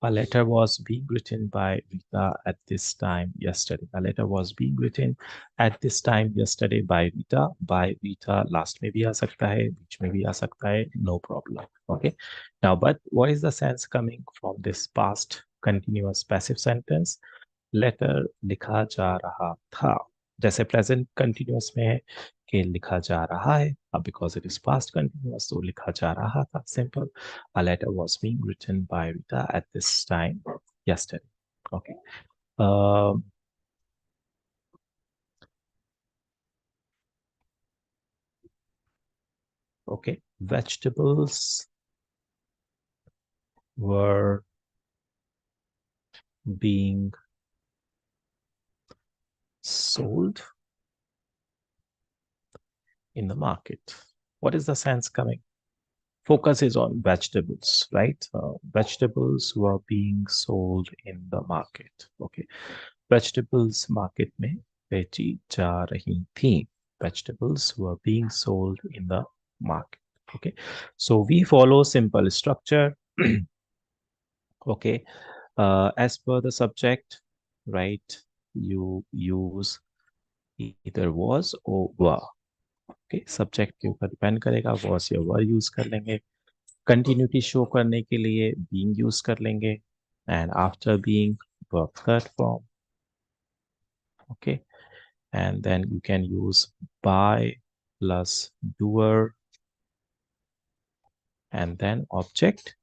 A letter was being written by Rita at this time yesterday. A letter was being written at this time yesterday by Rita. By Rita last में भी आ सकता है, बीच में भी आ सकता है, no problem. Okay. Now, but what is the sense coming from this past continuous passive sentence? Letter लिखा जा रहा था. जैसे प्रेजेंट कंटिन्यूअस में है कि लिखा जा रहा है, अब because it is past continuous तो लिखा जा रहा था, simple. A letter was being written by Rita at this time yesterday. Okay. Um, okay. Vegetables were being sold in the market. What is the sense coming? Focus is on vegetables, right? Vegetables were being sold in the market. Okay. Vegetables market में बेची जा रही थी. Vegetables were being sold in the market. Okay. So we follow simple structure. Okay. As per the subject, right? You use either was or were. Okay. Subject के ऊपर depend करेगा, was या were use कर लेंगे. Continuity show करने के लिए being use कर लेंगे, and after being verb third form. Okay, and then you can use by plus doer and then object,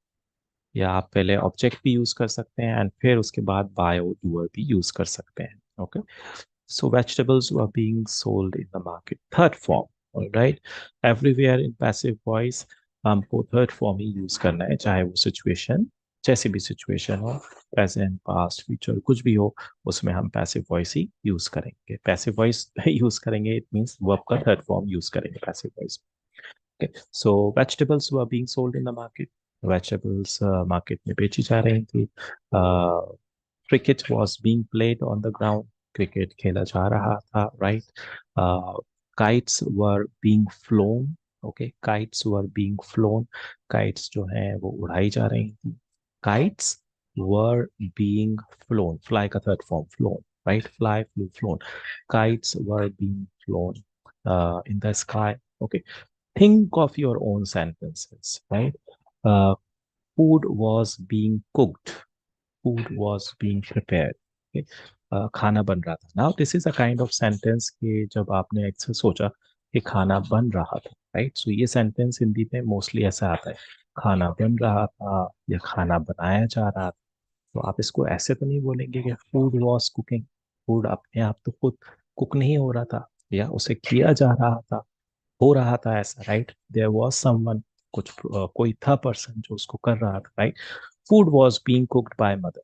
या आप पहले ऑब्जेक्ट भी यूज कर सकते हैं एंड फिर उसके बाद बाय और डूअर भी यूज कर सकते हैं. Okay, So vegetables were being sold in the market. Third form, all right. Everywhere in passive voice हमको थर्ड फॉर्म ही यूज करना है, चाहे वो सिचुएशन जैसी भी सिचुएशन हो, प्रेजेंट पास्ट फ्यूचर कुछ भी हो, उसमें हम पैसिव वॉइस ही यूज करेंगे। पैसिव वॉइस यूज करेंगे, इट मींस वर्ब का थर्ड फॉर्म यूज करेंगे passive voice. Okay, so vegetables were being sold in the market. Vegetables market में बेची जा रही थी। Cricket was being played on the ground. Cricket खेला जा रहा था, right? Kites were being flown. Okay, kites were being flown. Kites जो हैं वो उड़ाई जा रही थी. Kites were being flown. Fly का third form, flown, right? Fly, flew, flown. Kites were being flown in the sky. Okay, think of your own sentences, right? Uh, Food was being cooked. Food was being prepared. Okay? खाना बन रहा था. Now this is a kind of sentence कि जब आपने अक्सर सोचा कि खाना बन रहा था, right? So ये sentence हिंदी में mostly ऐसा आता है, खाना बन रहा था या खाना बनाया जा रहा था। तो आप इसको ऐसे तो नहीं बोलेंगे कि फूड वॉज कुकिंग। फूड अपने आप तो खुद कुक नहीं हो रहा था, या उसे किया जा रहा था, हो रहा था ऐसा, राइट? देयर वाज समवन, कुछ कोई था पर्सन जो उसको कर रहा था, right? Food was being cooked by mother.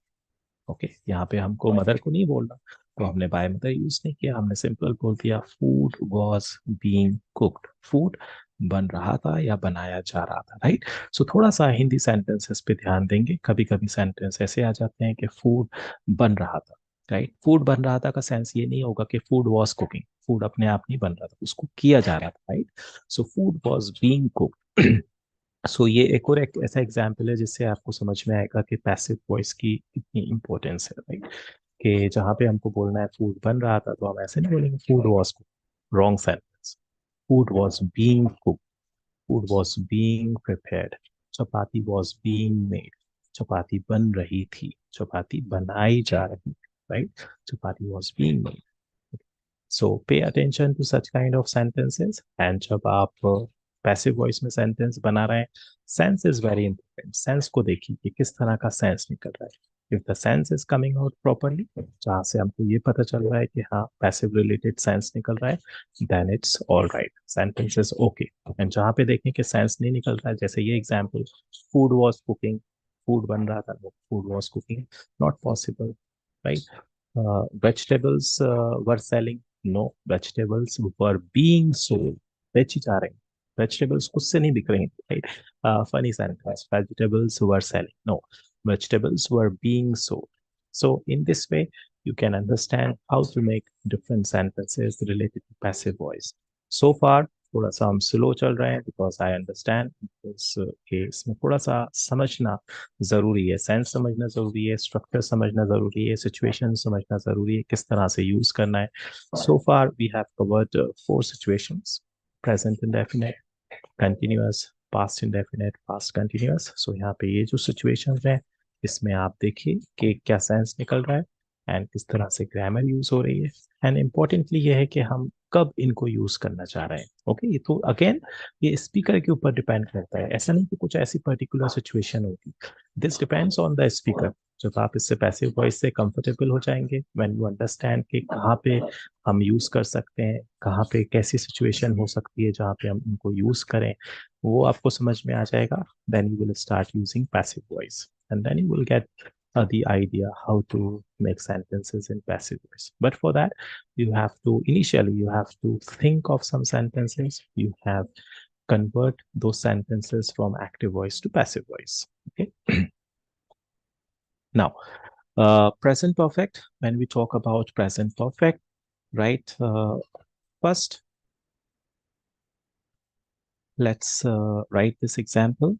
Okay, यहाँ पे हमको मदर को नहीं बोलना, तो हमने बाय मदर यूज नहीं किया, हमने सिंपल बोल दिया food was being cooked. Food बन रहा था या बनाया जा रहा था, राइट? सो थोड़ा सा हिंदी सेंटेंसेस पे ध्यान देंगे। कभी कभी सेंटेंस ऐसे आ जाते हैं कि फूड बन रहा था, राइट? फूड बन रहा था का सेंस ये नहीं होगा कि फूड वॉज कुकिंग, फूड अपने आप नहीं बन रहा था, उसको किया जा रहा था, right? So food was being cooked. So ये एक और एक ऐसा एग्जाम्पल है जिससे आपको समझ में आएगा कि पैसिव वॉइस की कितनी इंपॉर्टेंस है, राइट? कि जहाँ पे हमको बोलना है फूड बन रहा था, तो हम ऐसे नहीं बोलेंगे food was cook, wrong sentence. Food was being cook, food was being prepared, chapati was being made, chapati बन रही थी, चपाती बनाई जा रही, right? Chapati was being made. So pay attention to such kind of sentences. And जब आप पैसिव वॉइस में sentence बना रहे हैं, sense is very important. Sense को देखिए कि किस तरह का सेंस निकल रहा है। If the sense is coming out properly, जहाँ से हमको ये पता चल रहा है कि हाँ पैसिव रिलेटेड सेंस निकल रहा है, then it's all right, sentence is okay. And जहाँ पे देखें कि सेंस नहीं निकल रहा है, जैसे ये example, food was cooking, food बन रहा था, food was cooking, not possible, right? Vegetables were selling. No, vegetables were being sold. बेची जा रही, vegetables खुद से नहीं बिक रही, right? Funny sentence. Vegetables were selling. No, vegetables were being sold. So in this way, you can understand how to make different sentences related to passive voice. So far, थोड़ा सा हम स्लो चल रहे हैं बिकॉज आई अंडरस्टैंड कि इसमें थोड़ा सा समझना जरूरी है, सेंस समझना जरूरी है, स्ट्रक्चर समझना जरूरी है, सिचुएशन समझना जरूरी है, किस तरह से यूज करना है। So far we have covered 4 situations, present indefinite, continuous, past indefinite, past continuous. So यहाँ पे ये जो सिचुएशंस हैं, इसमें आप देखिए कि क्या सेंस निकल रहा है एंड किस तरह से ग्रामर यूज हो रही है, एंड इम्पोर्टेंटली ये है कि हम कब इनको यूज करना चाह रहे हैं। ओके, ये तो अगेन ये स्पीकर के ऊपर डिपेंड करता है, ऐसा नहीं कि कुछ ऐसी पर्टिकुलर सिचुएशन होगी। This depends on the speaker. जब आप इससे पैसिव वॉइस से कंफर्टेबल हो जाएंगे, व्हेन यू अंडरस्टैंड कि कहाँ पे हम यूज कर सकते हैं, कहाँ पे कैसी सिचुएशन हो सकती है जहाँ पे हम इनको यूज करें, वो आपको समझ में आ जाएगा, then you will start using passive voice and then you will get the idea how to make sentences in passive voice. But for that, you have to think of some sentences. You have convert those sentences from active voice to passive voice. Okay. Now, present perfect. When we talk about present perfect, right? First, let's write this example.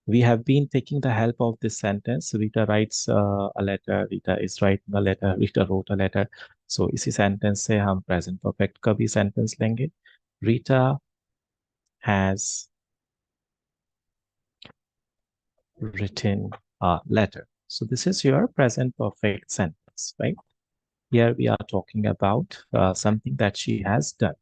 We have been taking the help of this sentence. Rita writes a letter. Rita is writing a letter. Rita wrote a letter. So इसी sentence से हम present perfect का भी sentence लेंगे. Rita has written a letter. So this is your present perfect sentence, right? Here we are talking about something that she has done.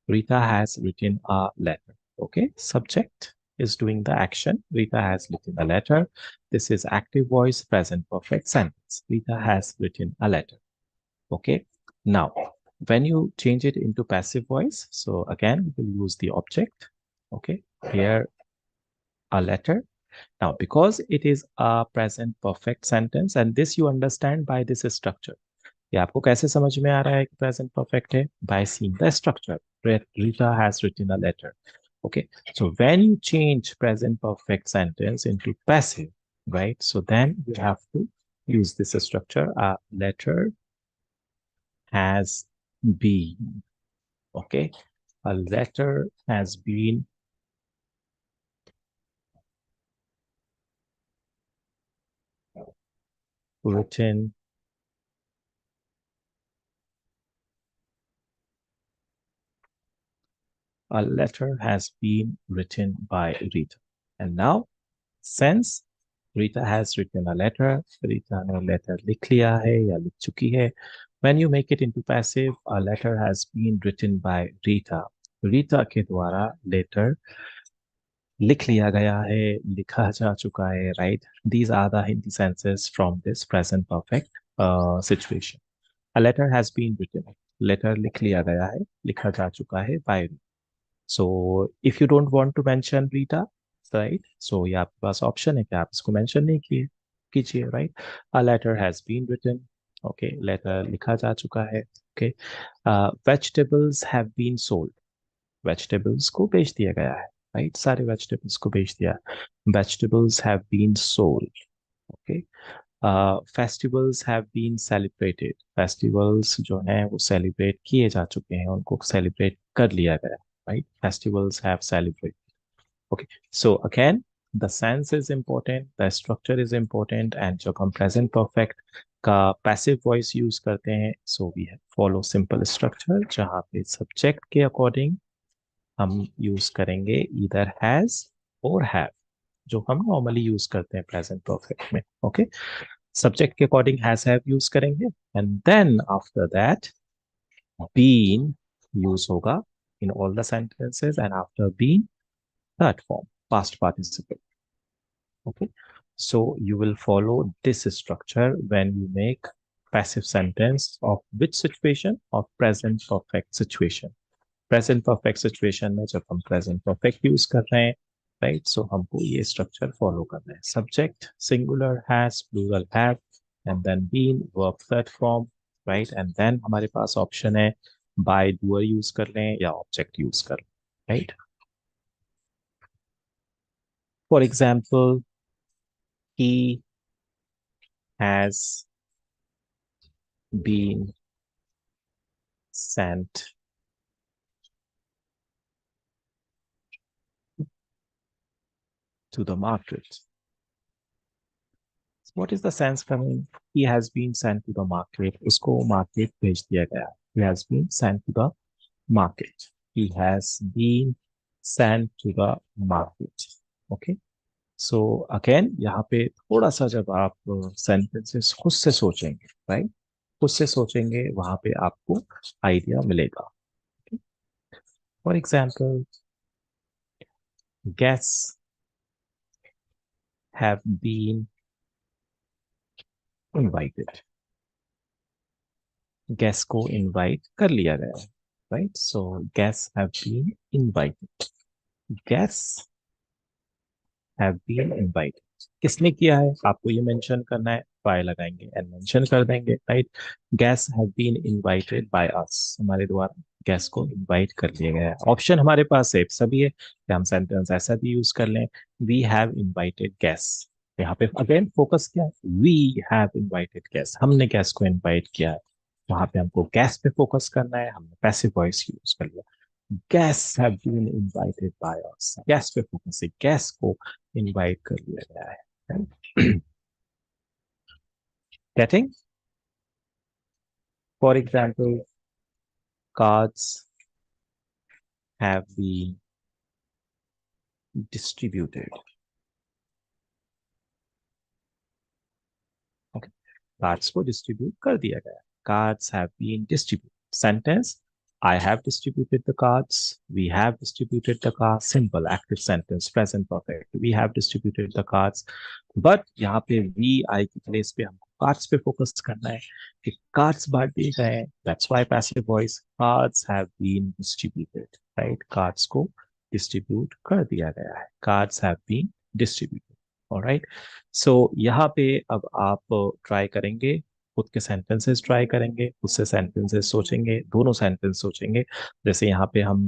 Rita has written a letter. Okay, subject is doing the action. Rita has written a letter. This is active voice present perfect sentence. Rita has written a letter. Okay, Now, when you change it into passive voice, so again, we'll use the object. Okay, here a letter. Now, because it is a present perfect sentence, and this you understand by this structure. ये आपको कैसे समझ में आ रहा है कि present perfect है? By seeing the structure. Rita has written a letter. Okay, so when you change present perfect sentence into passive, right? So then you have to use this structure. A letter has been. Okay, a letter has been written a letter has been written by Rita. And now, since Rita has written a letter, Rita ने letter लिख लिया है या लिख चुकी है. When you make it into passive, a letter has been written by Rita. Rita के द्वारा letter लिख लिया गया है, लिखा जा चुका है, right? These are the Hindi senses from this present perfect situation. A letter has been written. Letter लिख लिया गया है, लिखा जा चुका है by Rita. So if you don't want to mention Rita, right? So ये आपके पास option है कि आप इसको mention नहीं कीजिए, right? A letter has been written. Okay, letter लिखा जा चुका है. Okay, vegetables have been sold. Vegetables को बेच दिया गया है, right? सारे vegetables को बेच दिया. Vegetables have been sold. Okay. Festivals have been celebrated. Festivals जो हैं वो celebrate किए जा चुके हैं, उनको celebrate कर लिया गया, right? Festivals have celebrated. Okay, so again, the sense is important, the structure is important, and जब हम present perfect का passive voice use करते हैं, so we follow simple structure जहाँ पे subject के according हम use करेंगे either has or have, जो हम normally use करते हैं present perfect में. Okay, subject के according has have use करेंगे, and then after that been use होगा in all the sentences, and after been third form past participle. Okay, so you will follow this structure when you make passive sentence of which situation? Of present perfect situation. Present perfect situation में जब हम present perfect use कर रहे हैं, right? So हमको ये structure follow करना है. Subject singular has, plural have, and then been verb third form, right? And then हमारे पास option है by doer use कर लें या object use कर लें, right? For example, he has been sent to the market. What is the sense coming? He has been sent to the market. उसको market भेज दिया गया. He has been sent to the market. He has been sent to the market. Okay. So again, यहाँ पे थोड़ा सा जब आप sentences खुद से सोचेंगे, right? खुद से सोचेंगे, वहां पे आपको आइडिया मिलेगा. Okay? For example, guests have been invited. Guests को invite कर लिया गया है, right? So guests have been invited. Guests have been invited. किसने किया है आपको ये मेंशन करना है, by लगाएंगे and मेंशन कर देंगे, right? Guests have been invited by us. हमारे द्वारा guests को invite कर लिया गया है. ऑप्शन हमारे पास है सभी है कि हम सेंटेंस ऐसा भी यूज कर लें. We have invited guests. यहाँ पे अगेन फोकस क्या है? We have invited guests. हमने guests को invite किया है. वहां पे हमको guest पे फोकस करना है. हमने पैसिव वॉइस यूज कर लिया. Guests have been invited by us. Guest पे फोकस है. Guest को invite कर लिया गया है. Right? Getting? For example, cards have been distributed. Okay. Cards को distribute कर दिया गया. Cards have been distributed. Sentence: I have distributed the cards. We have distributed the cards. Simple active sentence, present perfect. We have distributed the cards. But यहाँ पे we I की place पे हमको cards पे focus करना है कि cards बांट दिए गए हैं. That's why passive voice, cards have been distributed, right. Cards को डिस्ट्रीब्यूट कर दिया गया है. Cards have been distributed. Alright. So यहाँ पे अब आप ट्राई करेंगे, खुद के सेंटेंसेस ट्राई करेंगे, खुद से सेंटेंसेस सोचेंगे, दोनों सेंटेंस सोचेंगे. जैसे यहाँ पे हम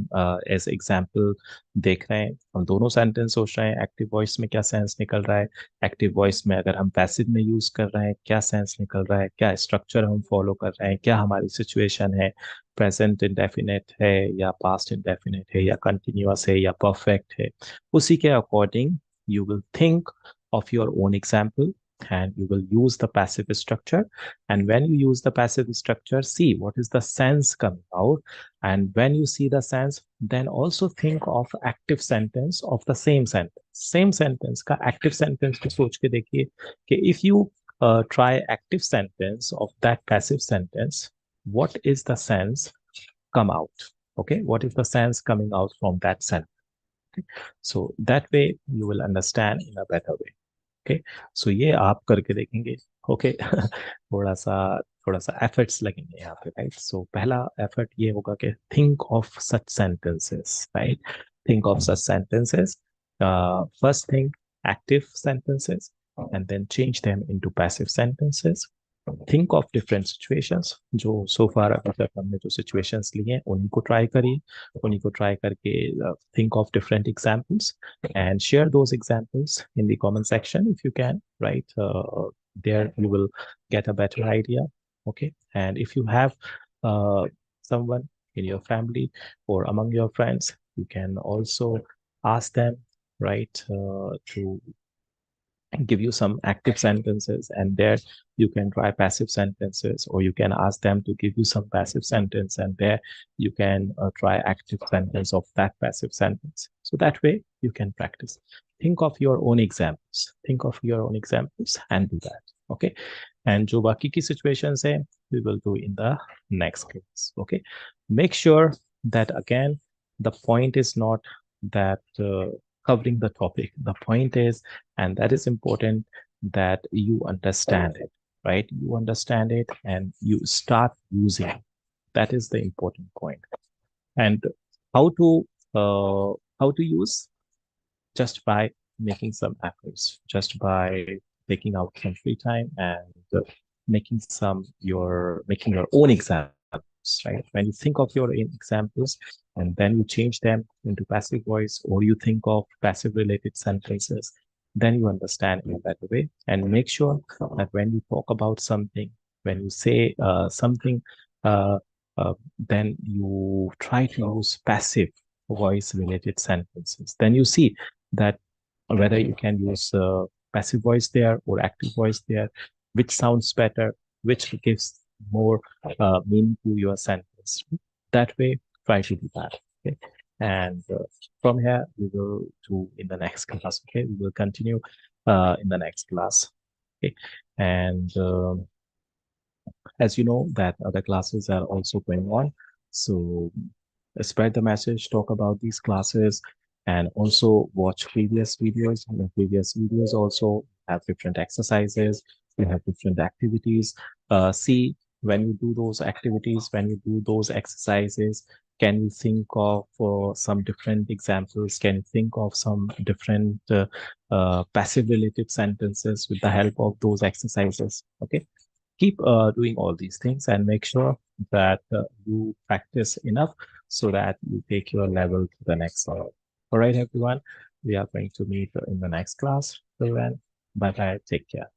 एज एग्जाम्पल देख रहे हैं, हम दोनों सेंटेंस सोच रहे हैं. एक्टिव वॉइस में क्या सेंस निकल रहा है, एक्टिव वॉइस में अगर हम पैसिव में यूज कर रहे हैं क्या सेंस निकल रहा है, क्या स्ट्रक्चर हम फॉलो कर रहे हैं, क्या हमारी सिचुएशन है, प्रेजेंट इंडेफिनिट है या पास्ट इंडेफिनिट है या कंटिन्यूअस है या परफेक्ट है. उसी के according you will think of your own example and you will use the passive structure. And when you use the passive structure, see what is the sense coming out. And when you see the sense, then also think of active sentence of the same sentence. Same sentence का active sentence को सोच के देखिए कि if you try active sentence of that passive sentence, what is the sense come out? Okay, what is the sense coming out from that sentence? So that way you will understand in a better way. Okay, so ये आप करके देखेंगे. Okay. थोड़ा सा efforts लगेंगे यहाँ पे, right. सो पहला एफर्ट ये होगा कि think of such sentences, right. Think of such sentences. First think active sentences and then change them into passive sentences. Think of different situations. जो so far अभी तक हमने जो situations लिए हैं उन्हीं को try करिए, उन्हीं को try करके think of different examples and share those examples in the comment section if you can, right. There you will get a better idea. Okay, and if you have uh, someone in your family or among your friends, you can also ask them, right, to give you some active sentences, and there you can try passive sentences, or you can ask them to give you some passive sentence, and there you can try active sentence of that passive sentence. So that way you can practice. Think of your own examples, think of your own examples and do that. Okay, and जो बाकी की situations है we will do in the next class. Okay, make sure that again the point is not that covering the topic. The point is, and that is important, that you understand it, right. You understand it and you start using it. That is the important point. And how to how to use, just by making some efforts, just by taking out some free time and making your own examples, right. When you think of your own examples and then you change them into passive voice, or you think of passive related sentences, then you understand in a better way. And make sure that when you talk about something, when you say something, uh, then you try to use passive voice related sentences. Then you see that whether you can use passive voice there or active voice there, which sounds better, which gives more meaning to your sentence. That way, try to do that. Okay. And from here, we will do in the next class. Okay, we will continue in the next class. Okay, and as you know that other classes are also going on, so spread the message, talk about these classes, and also watch previous videos. In the previous videos also have different exercises, you have different activities. See, when you do those activities, when you do those exercises, can you think of some different examples, can you think of some different passive related sentences with the help of those exercises. Okay, keep doing all these things and make sure that you practice enough so that you take your level to the next level. All right, everyone, we are going to meet in the next class. Till then, bye bye, take care.